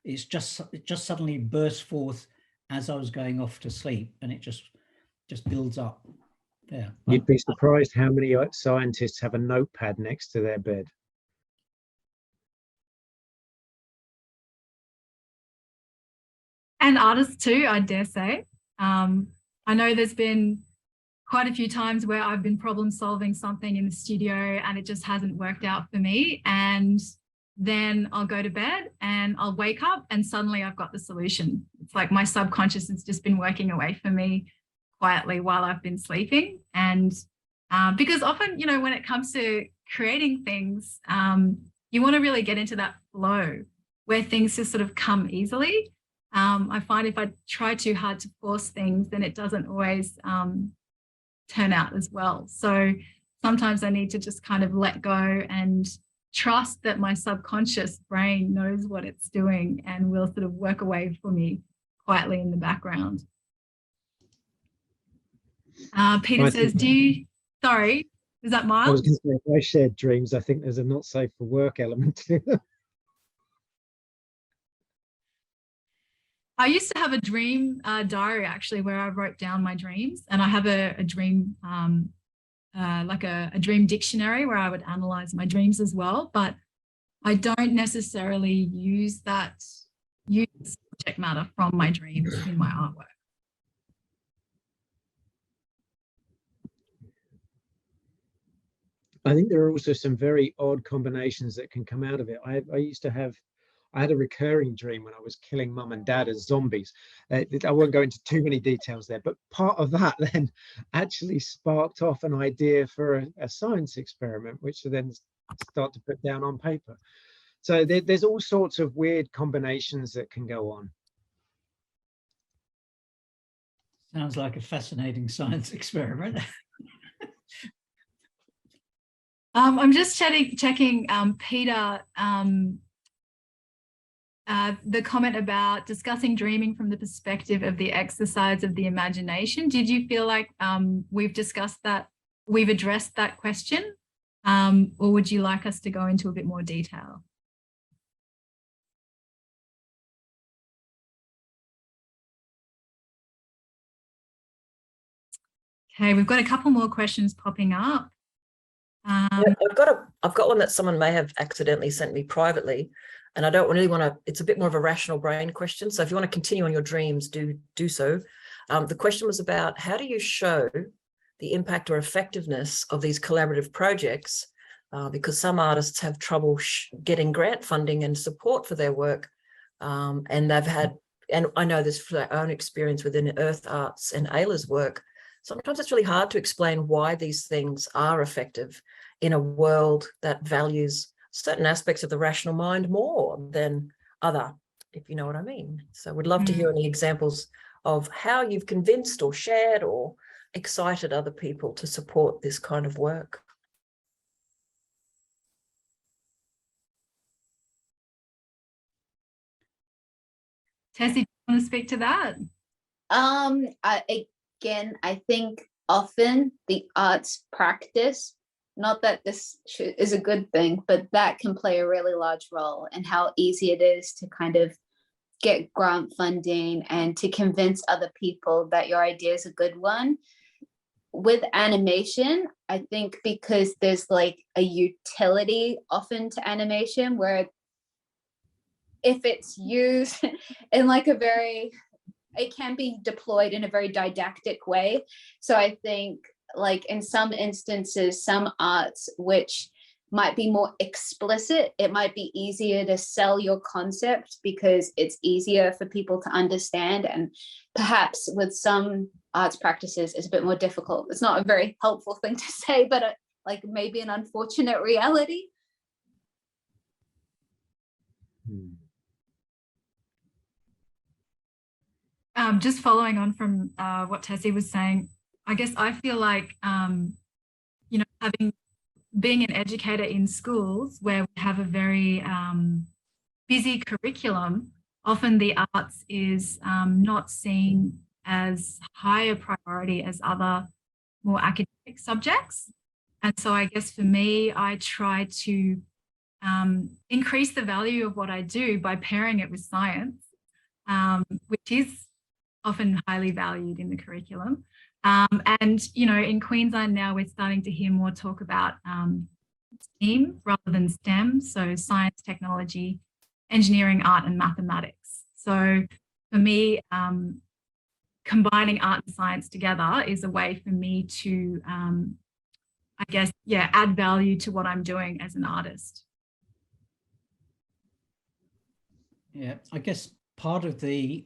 it just suddenly burst forth as I was going off to sleep, and it just builds up. Yeah. You'd be surprised how many scientists have a notepad next to their bed. And artists too, I dare say. I know there's been quite a few times where I've been problem solving something in the studio and it just hasn't worked out for me. And then I'll go to bed and I'll wake up and suddenly I've got the solution. It's like my subconscious has just been working away for me quietly while I've been sleeping. And because often, you know, when it comes to creating things, you want to really get into that flow where things just sort of come easily. I find if I try too hard to force things, then it doesn't always turn out as well. So sometimes I need to just kind of let go and trust that my subconscious brain knows what it's doing and will sort of work away for me quietly in the background. Peter says, sorry, is that Miles? I was going to say, if I shared dreams, I think there's a not safe for work element to them. I used to have a dream diary actually where I wrote down my dreams, and I have a dream like a dream dictionary where I would analyze my dreams as well, but I don't necessarily use subject matter from my dreams in my artwork. I think there are also some very odd combinations that can come out of it. I had a recurring dream when I was killing mum and dad as zombies. I won't go into too many details there, but part of that then actually sparked off an idea for a science experiment, which I then start to put down on paper. So there's all sorts of weird combinations that can go on. Sounds like a fascinating science experiment. I'm just checking Peter, the comment about discussing dreaming from the perspective of the exercise of the imagination. Did you feel like we've discussed that, we've addressed that question, or would you like us to go into a bit more detail? Okay, we've got a couple more questions popping up. Yeah, I've got one that someone may have accidentally sent me privately, and I don't really want to, it's a bit more of a rational brain question. So if you want to continue on your dreams, do so. The question was about how do you show the impact or effectiveness of these collaborative projects, because some artists have trouble getting grant funding and support for their work. And they've had, and I know this from our own experience within Earth Arts and Ayla's work, sometimes it's really hard to explain why these things are effective in a world that values certain aspects of the rational mind more than other, if you know what I mean. So we'd love to hear any examples of how you've convinced or shared or excited other people to support this kind of work. Tessie, do you want to speak to that? Again, I think often the arts practice, not that this is a good thing, but that can play a really large role in how easy it is to kind of get grant funding and to convince other people that your idea is a good one. With animation, I think because there's like a utility often to animation where if it's used in like a very, it can be deployed in a very didactic way. So I think like in some instances, some arts which might be more explicit. It might be easier to sell your concept because it's easier for people to understand. And perhaps with some arts practices, it's a bit more difficult. It's not a very helpful thing to say, but like maybe an unfortunate reality. Just following on from what Tessie was saying, I guess I feel like, you know, being an educator in schools where we have a very busy curriculum, often the arts is not seen as high a priority as other more academic subjects. And so I guess for me, I try to increase the value of what I do by pairing it with science, which is often highly valued in the curriculum. And, you know, in Queensland now, we're starting to hear more talk about STEAM rather than STEM, so science, technology, engineering, art, and mathematics. So for me, combining art and science together is a way for me to, I guess, yeah, add value to what I'm doing as an artist. Yeah, I guess part of the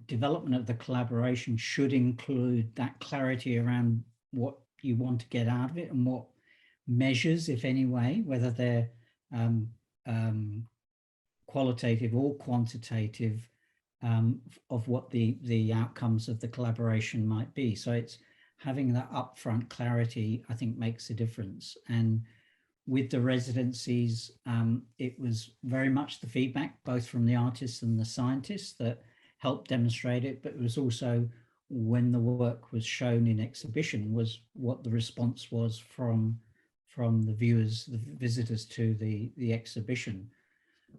development of the collaboration should include that clarity around what you want to get out of it and what measures, if any way, whether they're qualitative or quantitative, of what the outcomes of the collaboration might be. So it's having that upfront clarity, I think, makes a difference. And with the residencies, it was very much the feedback, both from the artists and the scientists, that helped demonstrate it, but it was also when the work was shown in exhibition was what the response was from the viewers, the visitors to the exhibition.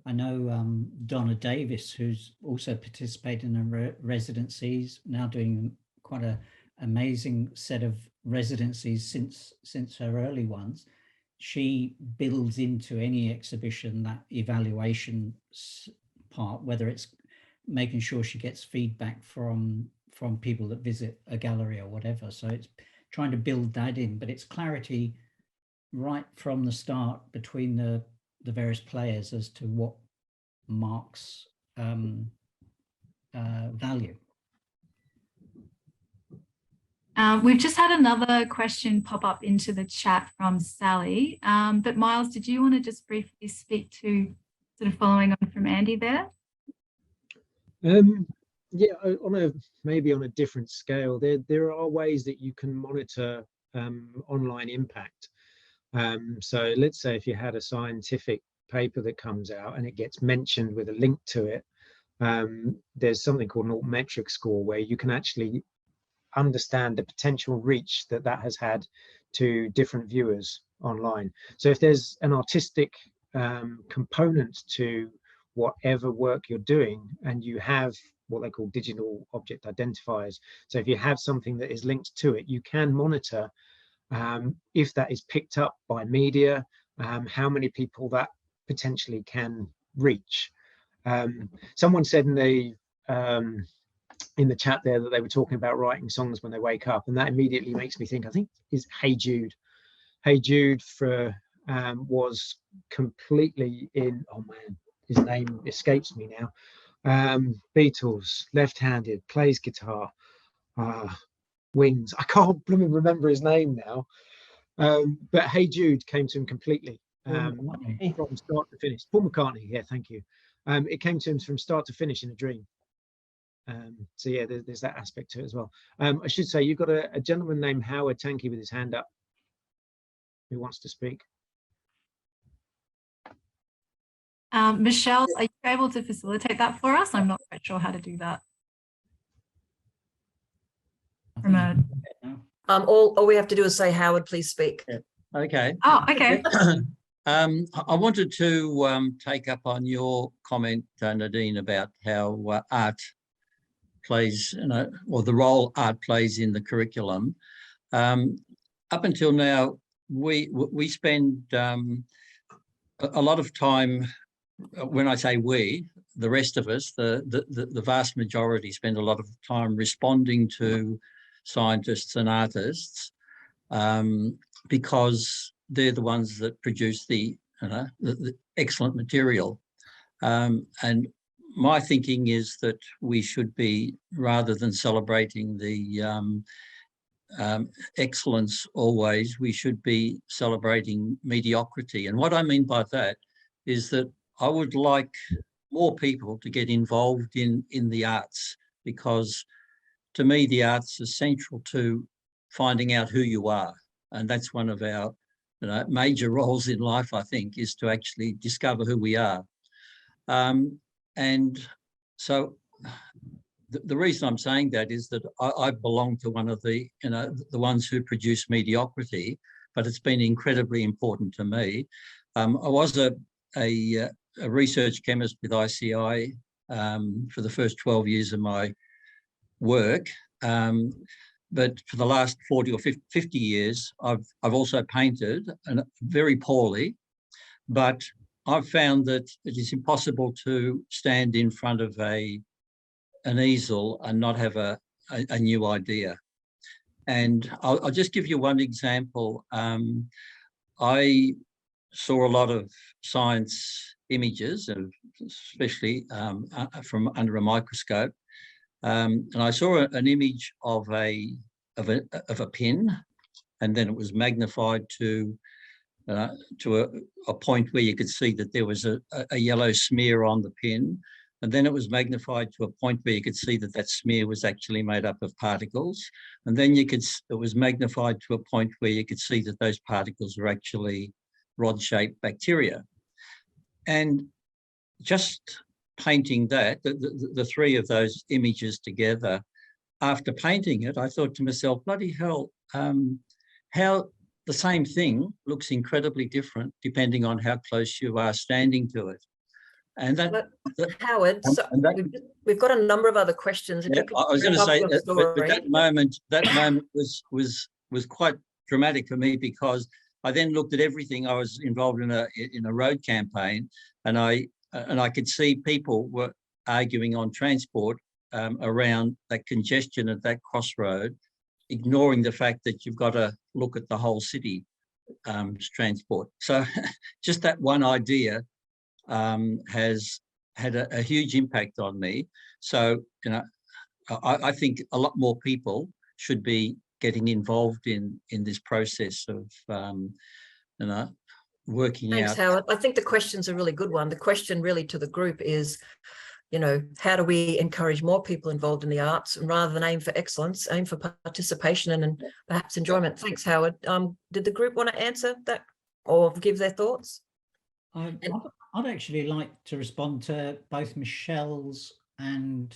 I know Donna Davis, who's also participated in the residencies, now doing quite an amazing set of residencies since her early ones. She builds into any exhibition that evaluation part, whether it's making sure she gets feedback from people that visit a gallery or whatever. So it's trying to build that in, but it's clarity right from the start between the various players as to what marks value. We've just had another question pop up into the chat from Sally. But Miles, did you want to just briefly speak to sort of following on from Andy there? Yeah, maybe on a different scale, there are ways that you can monitor online impact. So let's say if you had a scientific paper that comes out and it gets mentioned with a link to it, there's something called an altmetric score where you can actually understand the potential reach that has had to different viewers online. So if there's an artistic component to whatever work you're doing, and you have what they call digital object identifiers, so if you have something that is linked to it, you can monitor if that is picked up by media, how many people that potentially can reach. Someone said in the chat there that they were talking about writing songs when they wake up, and that immediately makes me think, I think is Hey Jude. Hey Jude was completely in, oh man, his name escapes me now. Beatles, left-handed, plays guitar, Wings. I can't remember his name now. But Hey Jude came to him completely from start to finish. Paul McCartney, yeah, thank you. It came to him from start to finish in a dream. So yeah, there's that aspect to it as well. I should say you've got a gentleman named Howard Tankey with his hand up who wants to speak. Michelle, are you able to facilitate that for us? I'm not quite sure how to do that. All we have to do is say, Howard, please speak. Yeah. Okay. Oh, okay. I wanted to take up on your comment, Nadine, about how art plays, or the role art plays in the curriculum. Up until now, we spend a lot of time. When I say we, the rest of us, the vast majority spend a lot of time responding to scientists and artists because they're the ones that produce the excellent material. And my thinking is that we should be, rather than celebrating the excellence always, we should be celebrating mediocrity. And what I mean by that is that I would like more people to get involved in the arts, because to me the arts are central to finding out who you are. And that's one of our major roles in life, I think, is to actually discover who we are. And so the reason I'm saying that is that I belong to one of the ones who produce mediocrity, but it's been incredibly important to me. I was a research chemist with ICI for the first 12 years of my work. But for the last 40 or 50 years, I've also painted, and very poorly, but I've found that it is impossible to stand in front of an easel and not have a new idea. And I'll just give you one example. I saw a lot of science images, especially from under a microscope. And I saw an image of a pin, and then it was magnified to a point where you could see that there was a yellow smear on the pin, and then it was magnified to a point where you could see that that smear was actually made up of particles, and then it was magnified to a point where you could see that those particles were actually rod-shaped bacteria. And just painting that, the three of those images together, after painting it, I thought to myself, bloody hell, how the same thing looks incredibly different depending on how close you are standing to it. And Howard, we've got a number of other questions. Yeah, I was going to say but that moment was quite dramatic for me, because I then looked at everything. I was involved in a road campaign, and I could see people were arguing on transport around that congestion at that crossroad, ignoring the fact that you've got to look at the whole city transport. So just that one idea has had a huge impact on me. So, I think a lot more people should be getting involved in this process of, working out. Thanks, Howard. I think the question's a really good one. The question really to the group is, how do we encourage more people involved in the arts, and rather than aim for excellence, aim for participation and perhaps enjoyment. Thanks, Howard. Did the group want to answer that or give their thoughts? I'd actually like to respond to both Michelle's and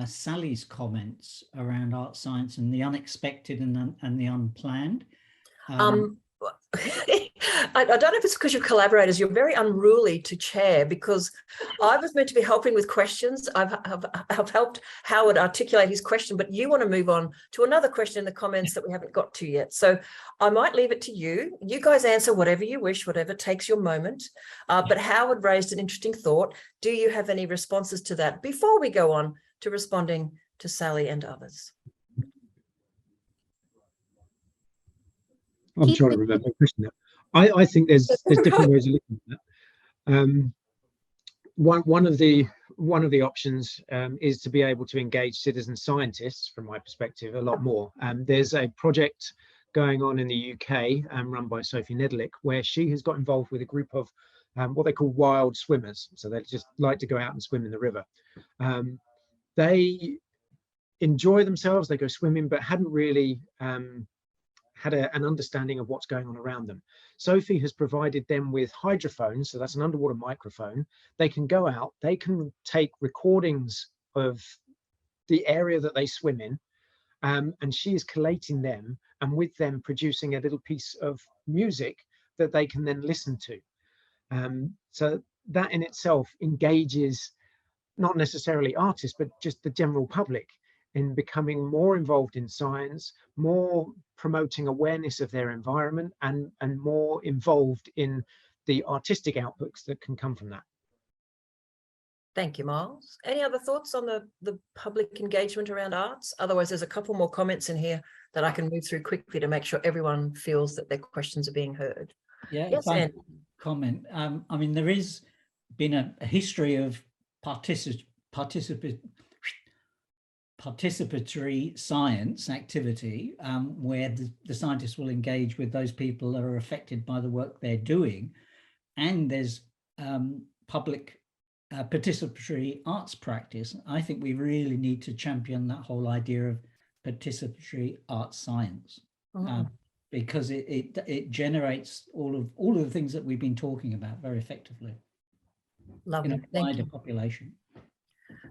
Sally's comments around art science and the unexpected and the unplanned. I don't know if it's because you're collaborators. You're very unruly to chair, because I was meant to be helping with questions. I've helped Howard articulate his question, but you want to move on to another question in the comments that we haven't got to yet. So I might leave it to you. You guys answer whatever you wish, whatever takes your moment. But Howard raised an interesting thought. Do you have any responses to that before we go on to responding to Sally and others? I'm trying to remember the question now. I think there's different ways of looking at that. One of the options is to be able to engage citizen scientists, from my perspective, a lot more. There's a project going on in the UK run by Sophie Nedelic, where she has got involved with a group of what they call wild swimmers. So they just like to go out and swim in the river. They enjoy themselves, they go swimming, but hadn't really had an understanding of what's going on around them. Sophie has provided them with hydrophones, so that's an underwater microphone. They can go out, they can take recordings of the area that they swim in, and she is collating them, and with them producing a little piece of music that they can then listen to. So that in itself engages not necessarily artists, but just the general public in becoming more involved in science, more promoting awareness of their environment, and more involved in the artistic outputs that can come from that. Thank you, Miles. Any other thoughts on the public engagement around arts? Otherwise, there's a couple more comments in here that I can move through quickly to make sure everyone feels that their questions are being heard. Yeah, Yes, if I Anne. comment. I mean, there is been a history of participatory science activity where the scientists will engage with those people that are affected by the work they're doing. And there's public participatory arts practice. I think we really need to champion that whole idea of participatory arts science. Because it generates all of the things that we've been talking about very effectively. Lovely. In a wider population.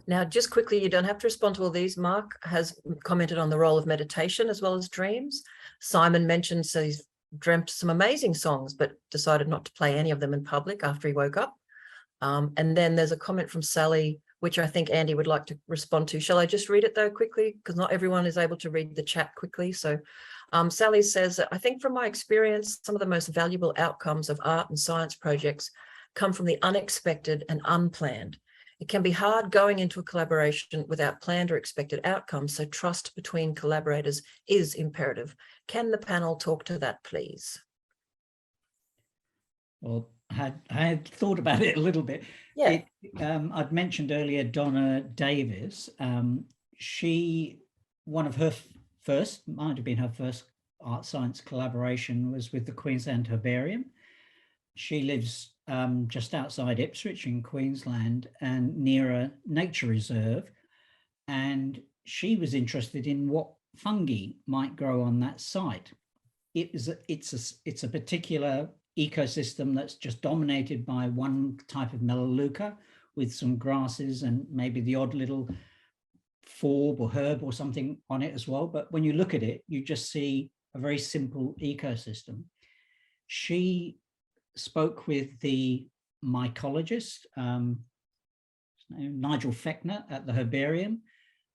Now, just quickly, you don't have to respond to all these. Mark has commented on the role of meditation as well as dreams. Simon mentioned, so he's dreamt some amazing songs, but decided not to play any of them in public after he woke up. And then there's a comment from Sally, which I think Andy would like to respond to. Shall I just read it though quickly? Because not everyone is able to read the chat quickly. So Sally says, I think from my experience, some of the most valuable outcomes of art and science projects come from the unexpected and unplanned. It can be hard going into a collaboration without planned or expected outcomes, so trust between collaborators is imperative. Can the panel talk to that, please? Well, I had thought about it a little bit. Yeah. I'd mentioned earlier Donna Davis. One of her first, might have been her first art science collaboration was with the Queensland Herbarium. She lives just outside Ipswich in Queensland and near a nature reserve. And she was interested in what fungi might grow on that site. It's a particular ecosystem that's just dominated by one type of melaleuca with some grasses and maybe the odd little forb or herb or something on it as well. But when you look at it, you just see a very simple ecosystem. She spoke with the mycologist, Nigel Fechner at the Herbarium,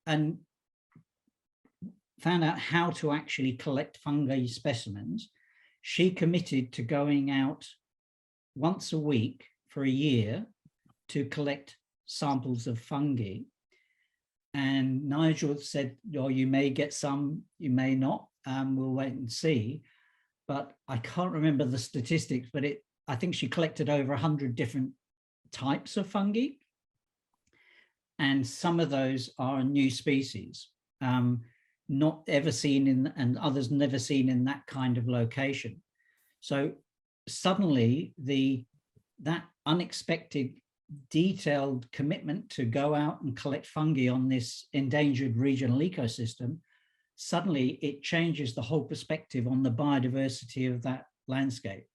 and found out how to actually collect fungi specimens. She committed to going out once a week for a year to collect samples of fungi. And Nigel said, oh, you may get some, you may not, we'll wait and see. But I can't remember the statistics, but I think she collected over 100 different types of fungi. And some of those are new species, not ever seen in, and others never seen in that kind of location. So suddenly that unexpected detailed commitment to go out and collect fungi on this endangered regional ecosystem, suddenly it changes the whole perspective on the biodiversity of that landscape.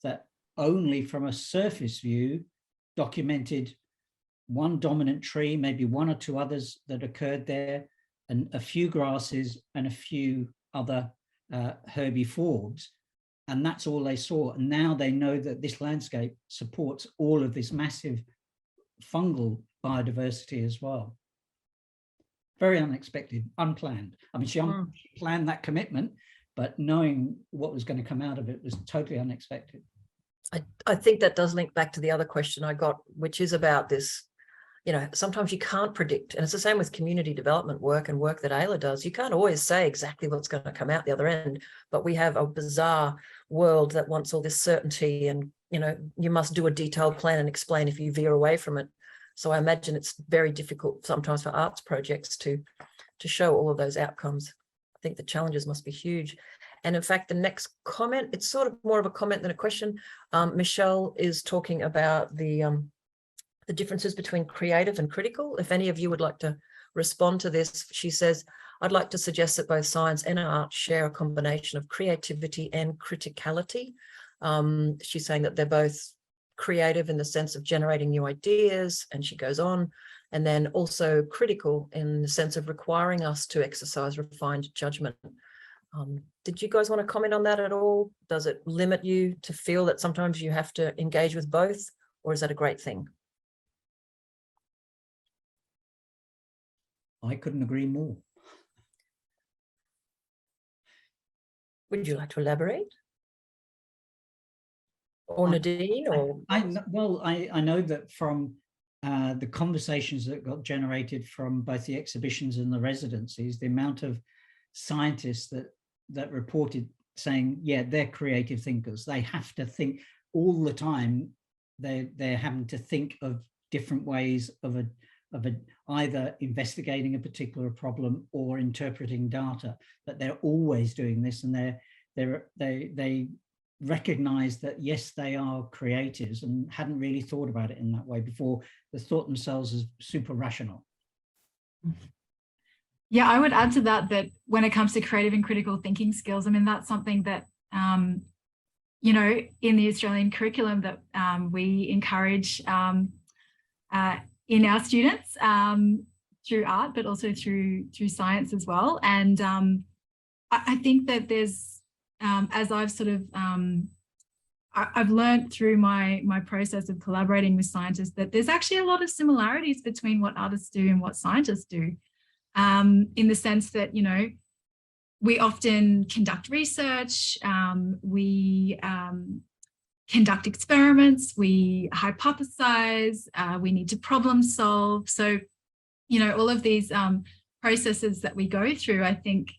That only from a surface view documented one dominant tree, maybe one or two others that occurred there, and a few grasses and a few other herbiforbs. And that's all they saw. And now they know that this landscape supports all of this massive fungal biodiversity as well. Very unexpected, unplanned. I mean, she planned that commitment, but knowing what was going to come out of it was totally unexpected. I think that does link back to the other question I got, which is about this, you know, sometimes you can't predict, and it's the same with community development work and work that Ayla does. You can't always say exactly what's going to come out the other end, but we have a bizarre world that wants all this certainty, and, you know, you must do a detailed plan and explain if you veer away from it. So I imagine it's very difficult sometimes for arts projects to show all of those outcomes. I think the challenges must be huge. And in fact, the next comment, it's sort of more of a comment than a question. Michelle is talking about the differences between creative and critical. If any of you would like to respond to this, she says, I'd like to suggest that both science and art share a combination of creativity and criticality. She's saying that they're both creative in the sense of generating new ideas, and she goes on, and then also critical in the sense of requiring us to exercise refined judgment. Did you guys want to comment on that at all? Does it limit you to feel that sometimes you have to engage with both, or is that a great thing? I couldn't agree more. Would you like to elaborate? Or Nadine? Or I know that from the conversations that got generated from both the exhibitions and the residencies, the amount of scientists that reported saying, yeah, they're creative thinkers. They have to think all the time. They're having to think of different ways of either investigating a particular problem or interpreting data. That they're always doing this, and they recognize that, yes, they are creatives and hadn't really thought about it in that way before. They thought themselves as super rational. Yeah, I would add to that when it comes to creative and critical thinking skills, I mean, that's something that, you know, in the Australian curriculum that we encourage in our students through art, but also through science as well. And I think that there's, as I've sort of, I've learned through my process of collaborating with scientists that there's actually a lot of similarities between what artists do and what scientists do, in the sense that, you know, we often conduct research, we conduct experiments, we hypothesize, we need to problem solve. So, you know, all of these processes that we go through, I think,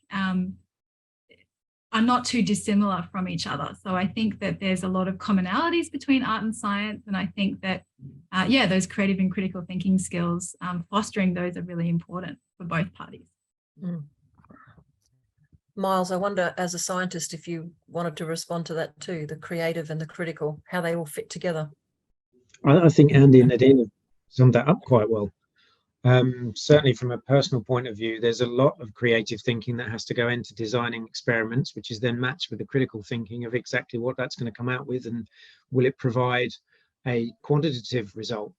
are not too dissimilar from each other. So I think that there's a lot of commonalities between art and science. And I think that, yeah, those creative and critical thinking skills, fostering those are really important for both parties. Mm. Miles, I wonder, as a scientist, if you wanted to respond to that too, the creative and the critical, how they all fit together. I think Andy and Nadine have summed that up quite well. Certainly from a personal point of view, there's a lot of creative thinking that has to go into designing experiments, which is then matched with the critical thinking of exactly what that's going to come out with, and will it provide a quantitative result.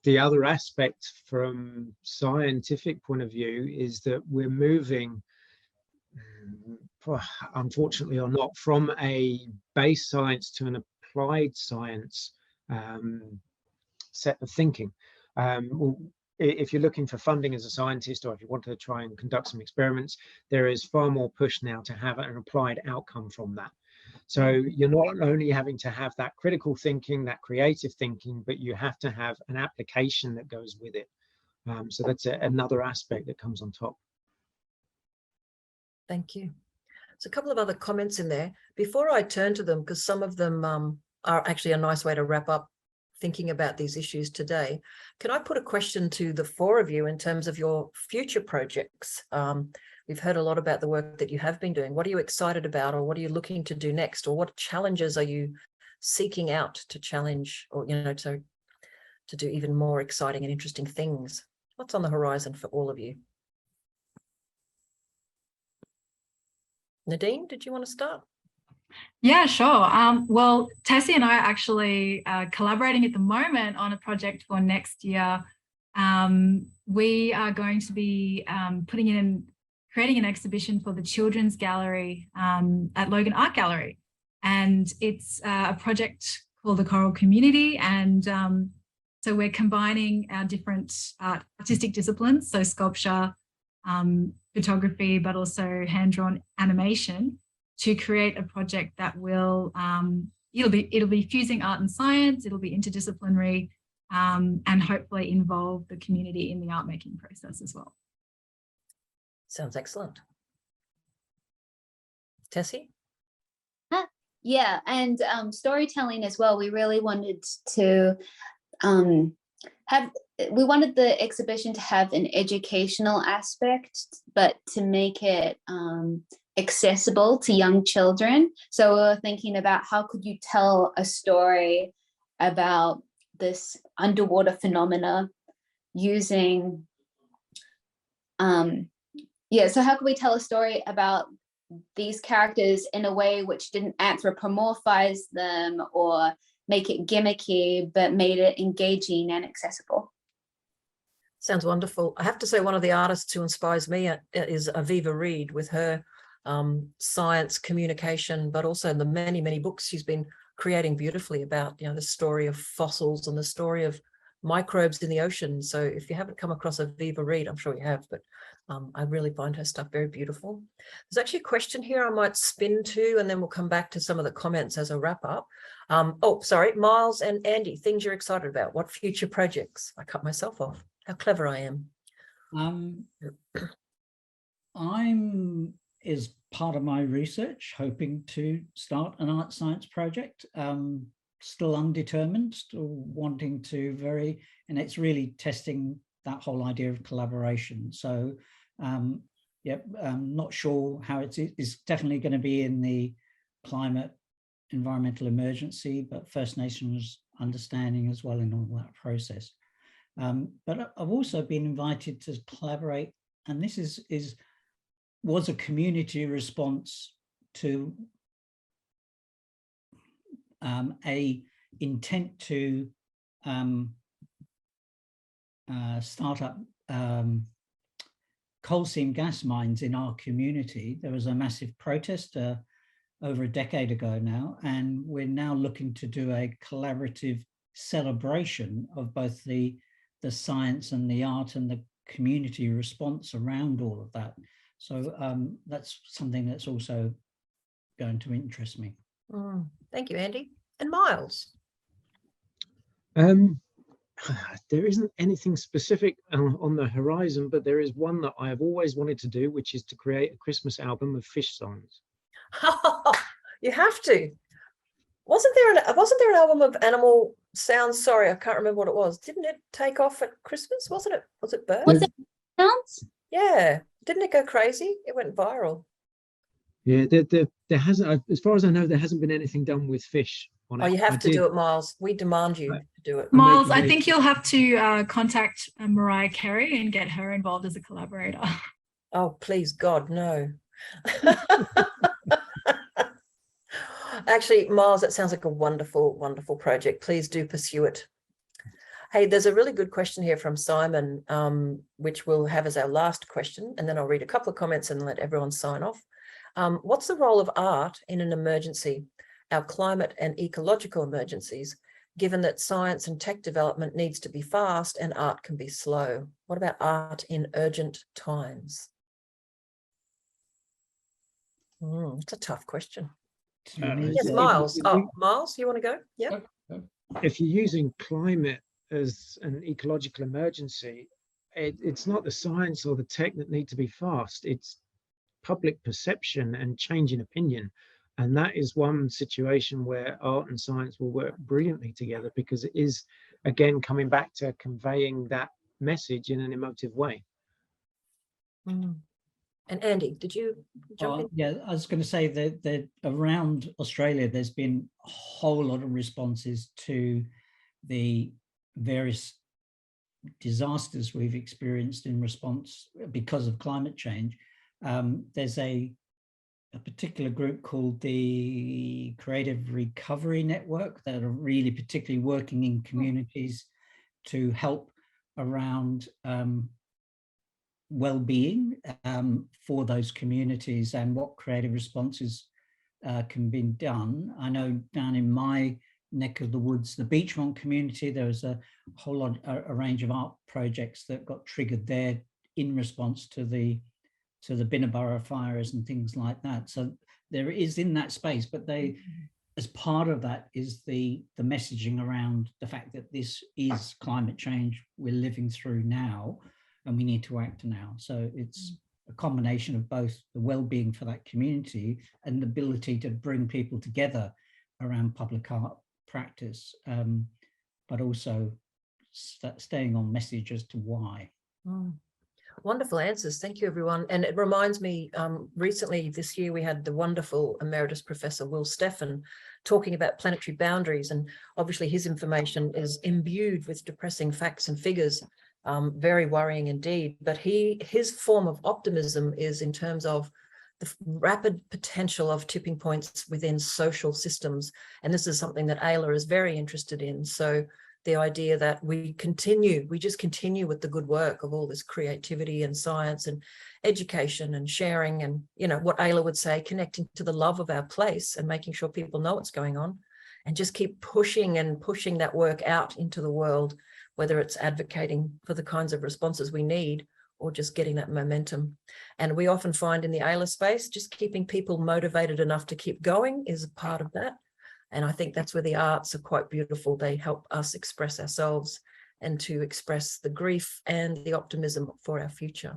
The other aspect from scientific point of view is that we're moving, unfortunately or not, from a base science to an applied science set of thinking. If you're looking for funding as a scientist, or if you want to try and conduct some experiments, there is far more push now to have an applied outcome from that. So you're not only having to have that critical thinking, that creative thinking, but you have to have an application that goes with it. So that's another aspect that comes on top. Thank you. There's a couple of other comments in there. Before I turn to them, because some of them are actually a nice way to wrap up thinking about these issues today, can I put a question to the four of you in terms of your future projects? We've heard a lot about the work that you have been doing. What are you excited about, or what are you looking to do next, or what challenges are you seeking out to challenge, or, you know, to do even more exciting and interesting things? What's on the horizon for all of you? Nadine, did you want to start? Yeah, sure. Well, Tessie and I are actually collaborating at the moment on a project for next year. We are going to be creating an exhibition for the Children's Gallery at Logan Art Gallery. And it's a project called the Coral Community. And so we're combining our different artistic disciplines, so sculpture, photography, but also hand-drawn animation, to create a project that will, it'll be fusing art and science, it'll be interdisciplinary, and hopefully involve the community in the art making process as well. Sounds excellent. Tessie? Yeah, and storytelling as well. We really wanted to we wanted the exhibition to have an educational aspect, but to make it accessible to young children. So we were thinking about how could you tell a story about this underwater phenomena using, so how could we tell a story about these characters in a way which didn't anthropomorphize them or make it gimmicky, but made it engaging and accessible. Sounds wonderful. I have to say, one of the artists who inspires me is Aviva Reed, with her science communication, but also the many, many books she's been creating beautifully about, you know, the story of fossils and the story of microbes in the ocean. So if you haven't come across Aviva Reed, I'm sure you have, but I really find her stuff very beautiful. There's actually a question here I might spin to, and then we'll come back to some of the comments as a wrap up. Oh, sorry, Miles and Andy, things you're excited about. What future projects? I cut myself off. How clever I am. I'm, as part of my research, hoping to start an art science project. Still undetermined, still wanting to and it's really testing that whole idea of collaboration. So, yep, I'm not sure how it's definitely going to be in the climate environmental emergency, but First Nations understanding as well in all that process. But I've also been invited to collaborate, and this was a community response to a intent to start up coal seam gas mines in our community. There was a massive protest over a decade ago now, and we're now looking to do a collaborative celebration of both the science and the art and the community response around all of that. So that's something that's also going to interest me. Thank you, Andy. And Miles? There isn't anything specific on the horizon, but there is one that I have always wanted to do, which is to create a Christmas album of fish songs. You have to. Wasn't there an album of animal sounds? Sorry, I can't remember what it was. Didn't it take off at Christmas? Wasn't it? Was it birds? Was it sounds? Yeah. Didn't it go crazy? It went viral. Yeah, there hasn't, as far as I know, there hasn't been anything done with fish on it. Oh, you have to do it, Miles. We demand you to do it. Miles, I think you'll have to contact Mariah Carey and get her involved as a collaborator. Oh, please, God, no. Actually, Miles, that sounds like a wonderful, wonderful project. Please do pursue it. Hey, there's a really good question here from Simon, which we'll have as our last question, and then I'll read a couple of comments and let everyone sign off. What's the role of art in an emergency, our climate and ecological emergencies, given that science and tech development needs to be fast and art can be slow? What about art in urgent times? It's a tough question. Yes, Miles. Miles, you want to go? Yeah. If you're using climate as an ecological emergency, it's not the science or the tech that need to be fast. It's public perception and change in opinion. And that is one situation where art and science will work brilliantly together, because it is, again, coming back to conveying that message in an emotive way. And Andy, did you jump in? Yeah, I was going to say that around Australia, there's been a whole lot of responses to the various disasters we've experienced in response because of climate change. There's a particular group called the Creative Recovery Network that are really particularly working in communities to help around well-being for those communities and what creative responses can be done. I know down in my neck of the woods, the Beachmont community, there was a whole lot, a range of art projects that got triggered there in response to the Binnaburra fires and things like that. So there is in that space, but they, as part of that is the messaging around the fact that this is climate change we're living through now, and we need to act now. So it's a combination of both the well-being for that community and the ability to bring people together around public art practice, but also staying on message as to why. Wonderful answers. Thank you, everyone. And it reminds me, recently this year, we had the wonderful Emeritus Professor Will Steffen talking about planetary boundaries. And obviously his information is imbued with depressing facts and figures, very worrying indeed. But his form of optimism is in terms of the rapid potential of tipping points within social systems. And this is something that Ayla is very interested in. So the idea that we just continue with the good work of all this creativity and science and education and sharing, and, you know, what Ayla would say, connecting to the love of our place and making sure people know what's going on, and just keep pushing that work out into the world, whether it's advocating for the kinds of responses we need or just getting that momentum. And we often find in the Ayla space, just keeping people motivated enough to keep going is a part of that. And I think that's where the arts are quite beautiful. They help us express ourselves and to express the grief and the optimism for our future.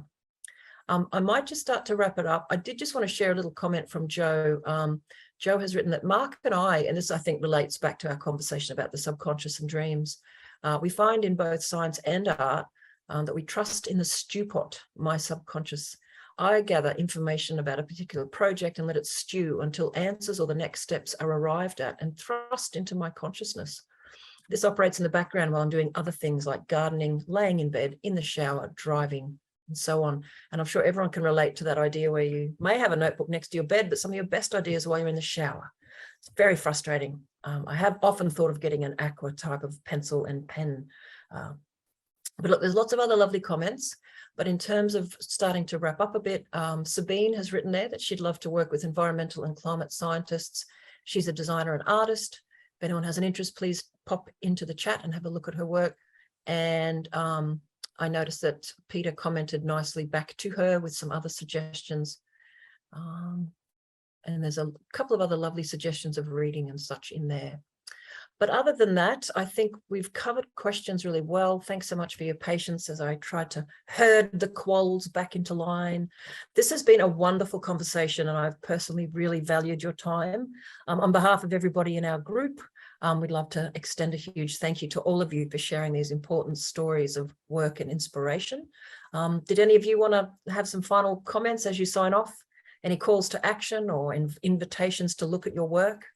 I might just start to wrap it up. I did just want to share a little comment from Joe. Joe has written that Mark and I, and this I think relates back to our conversation about the subconscious and dreams, we find in both science and art that we trust in the stew pot, my subconscious. I gather information about a particular project and let it stew until answers or the next steps are arrived at and thrust into my consciousness. This operates in the background while I'm doing other things like gardening, laying in bed, in the shower, driving, and so on. And I'm sure everyone can relate to that idea where you may have a notebook next to your bed, but some of your best ideas are while you're in the shower. It's very frustrating. I have often thought of getting an aqua type of pencil and pen. But look, there's lots of other lovely comments. But in terms of starting to wrap up a bit, Sabine has written there that she'd love to work with environmental and climate scientists. She's a designer and artist. If anyone has an interest, please pop into the chat and have a look at her work. And I noticed that Peter commented nicely back to her with some other suggestions. And there's a couple of other lovely suggestions of reading and such in there. But other than that, I think we've covered questions really well. Thanks so much for your patience as I tried to herd the quals back into line. This has been a wonderful conversation, and I've personally really valued your time. On behalf of everybody in our group, we'd love to extend a huge thank you to all of you for sharing these important stories of work and inspiration. Did any of you want to have some final comments as you sign off? Any calls to action or invitations to look at your work?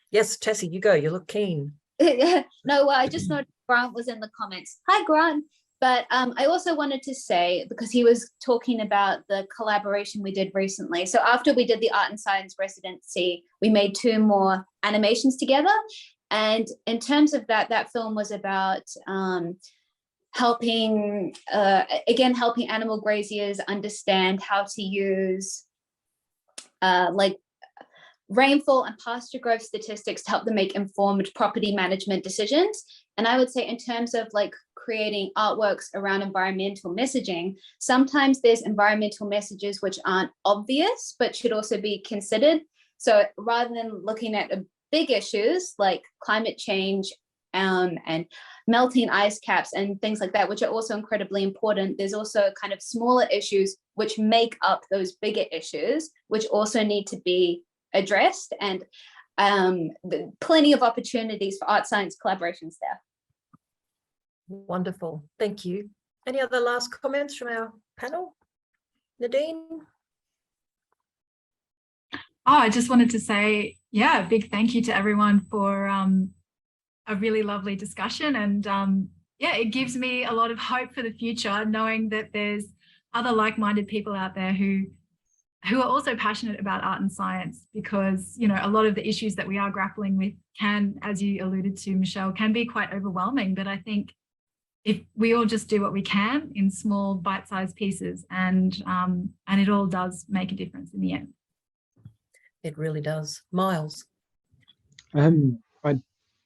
Yes, Tessie, you go. You look keen. No, I just noticed Grant was in the comments. Hi, Grant. But I also wanted to say, because he was talking about the collaboration we did recently. So after we did the art and science residency, we made 2 more animations together. And in terms of that, that film was about helping animal graziers understand how to use like rainfall and pasture growth statistics to help them make informed property management decisions. And I would say in terms of like creating artworks around environmental messaging, sometimes there's environmental messages which aren't obvious, but should also be considered. So rather than looking at big issues like climate change and melting ice caps and things like that, which are also incredibly important, there's also kind of smaller issues which make up those bigger issues, which also need to be addressed, and plenty of opportunities for art science collaborations there. Wonderful, thank you. Any other last comments from our panel? Nadine? I just wanted to say, yeah, a big thank you to everyone for a really lovely discussion. And yeah, it gives me a lot of hope for the future, knowing that there's other like-minded people out there who are also passionate about art and science, because, you know, a lot of the issues that we are grappling with can, as you alluded to, Michelle, can be quite overwhelming. But I think if we all just do what we can in small bite-sized pieces, and it all does make a difference in the end. It really does. Miles? I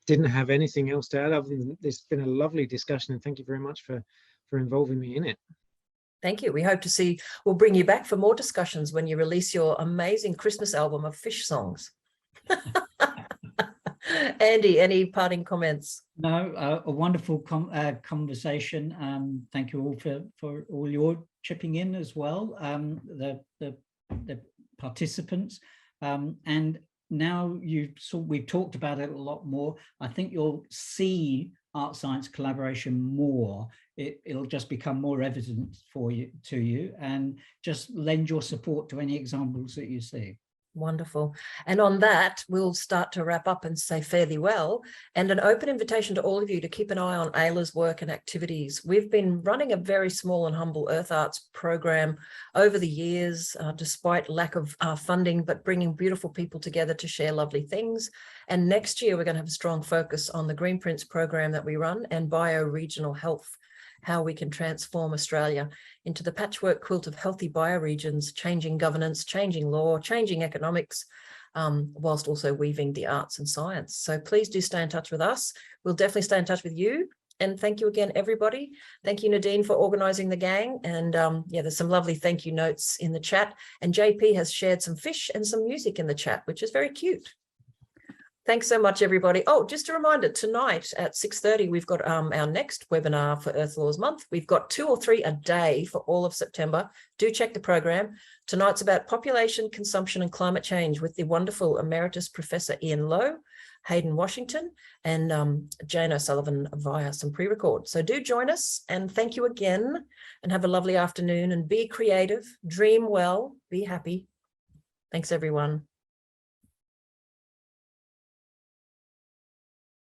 didn't have anything else to add other than it's been a lovely discussion, and thank you very much for involving me in it. Thank you. We hope to see, we'll bring you back for more discussions when you release your amazing Christmas album of fish songs. Andy, any parting comments? No, a wonderful conversation. Thank you all for all your chipping in as well, the participants. And now we've talked about it a lot more. I think you'll see art science collaboration more. It'll just become more evident to you, and just lend your support to any examples that you see. Wonderful. And on that, we'll start to wrap up and say fare thee well, and an open invitation to all of you to keep an eye on Ayla's work and activities. We've been running a very small and humble Earth Arts program over the years, despite lack of funding, but bringing beautiful people together to share lovely things. And next year, we're going to have a strong focus on the Green Prints program that we run and bio-regional health, how we can transform Australia into the patchwork quilt of healthy bioregions, changing governance, changing law, changing economics, whilst also weaving the arts and science. So please do stay in touch with us. We'll definitely stay in touch with you. And thank you again, everybody. Thank you, Nadine, for organising the gang. And yeah, there's some lovely thank you notes in the chat. And JP has shared some fish and some music in the chat, which is very cute. Thanks so much, everybody. Oh, just a reminder, tonight at 6:30, we've got our next webinar for Earth Laws Month. We've got 2 or 3 a day for all of September. Do check the program. Tonight's about population, consumption and climate change with the wonderful Emeritus Professor Ian Lowe, Hayden Washington, and Jane O'Sullivan via some pre-record. So do join us, and thank you again, and have a lovely afternoon, and be creative, dream well, be happy. Thanks, everyone.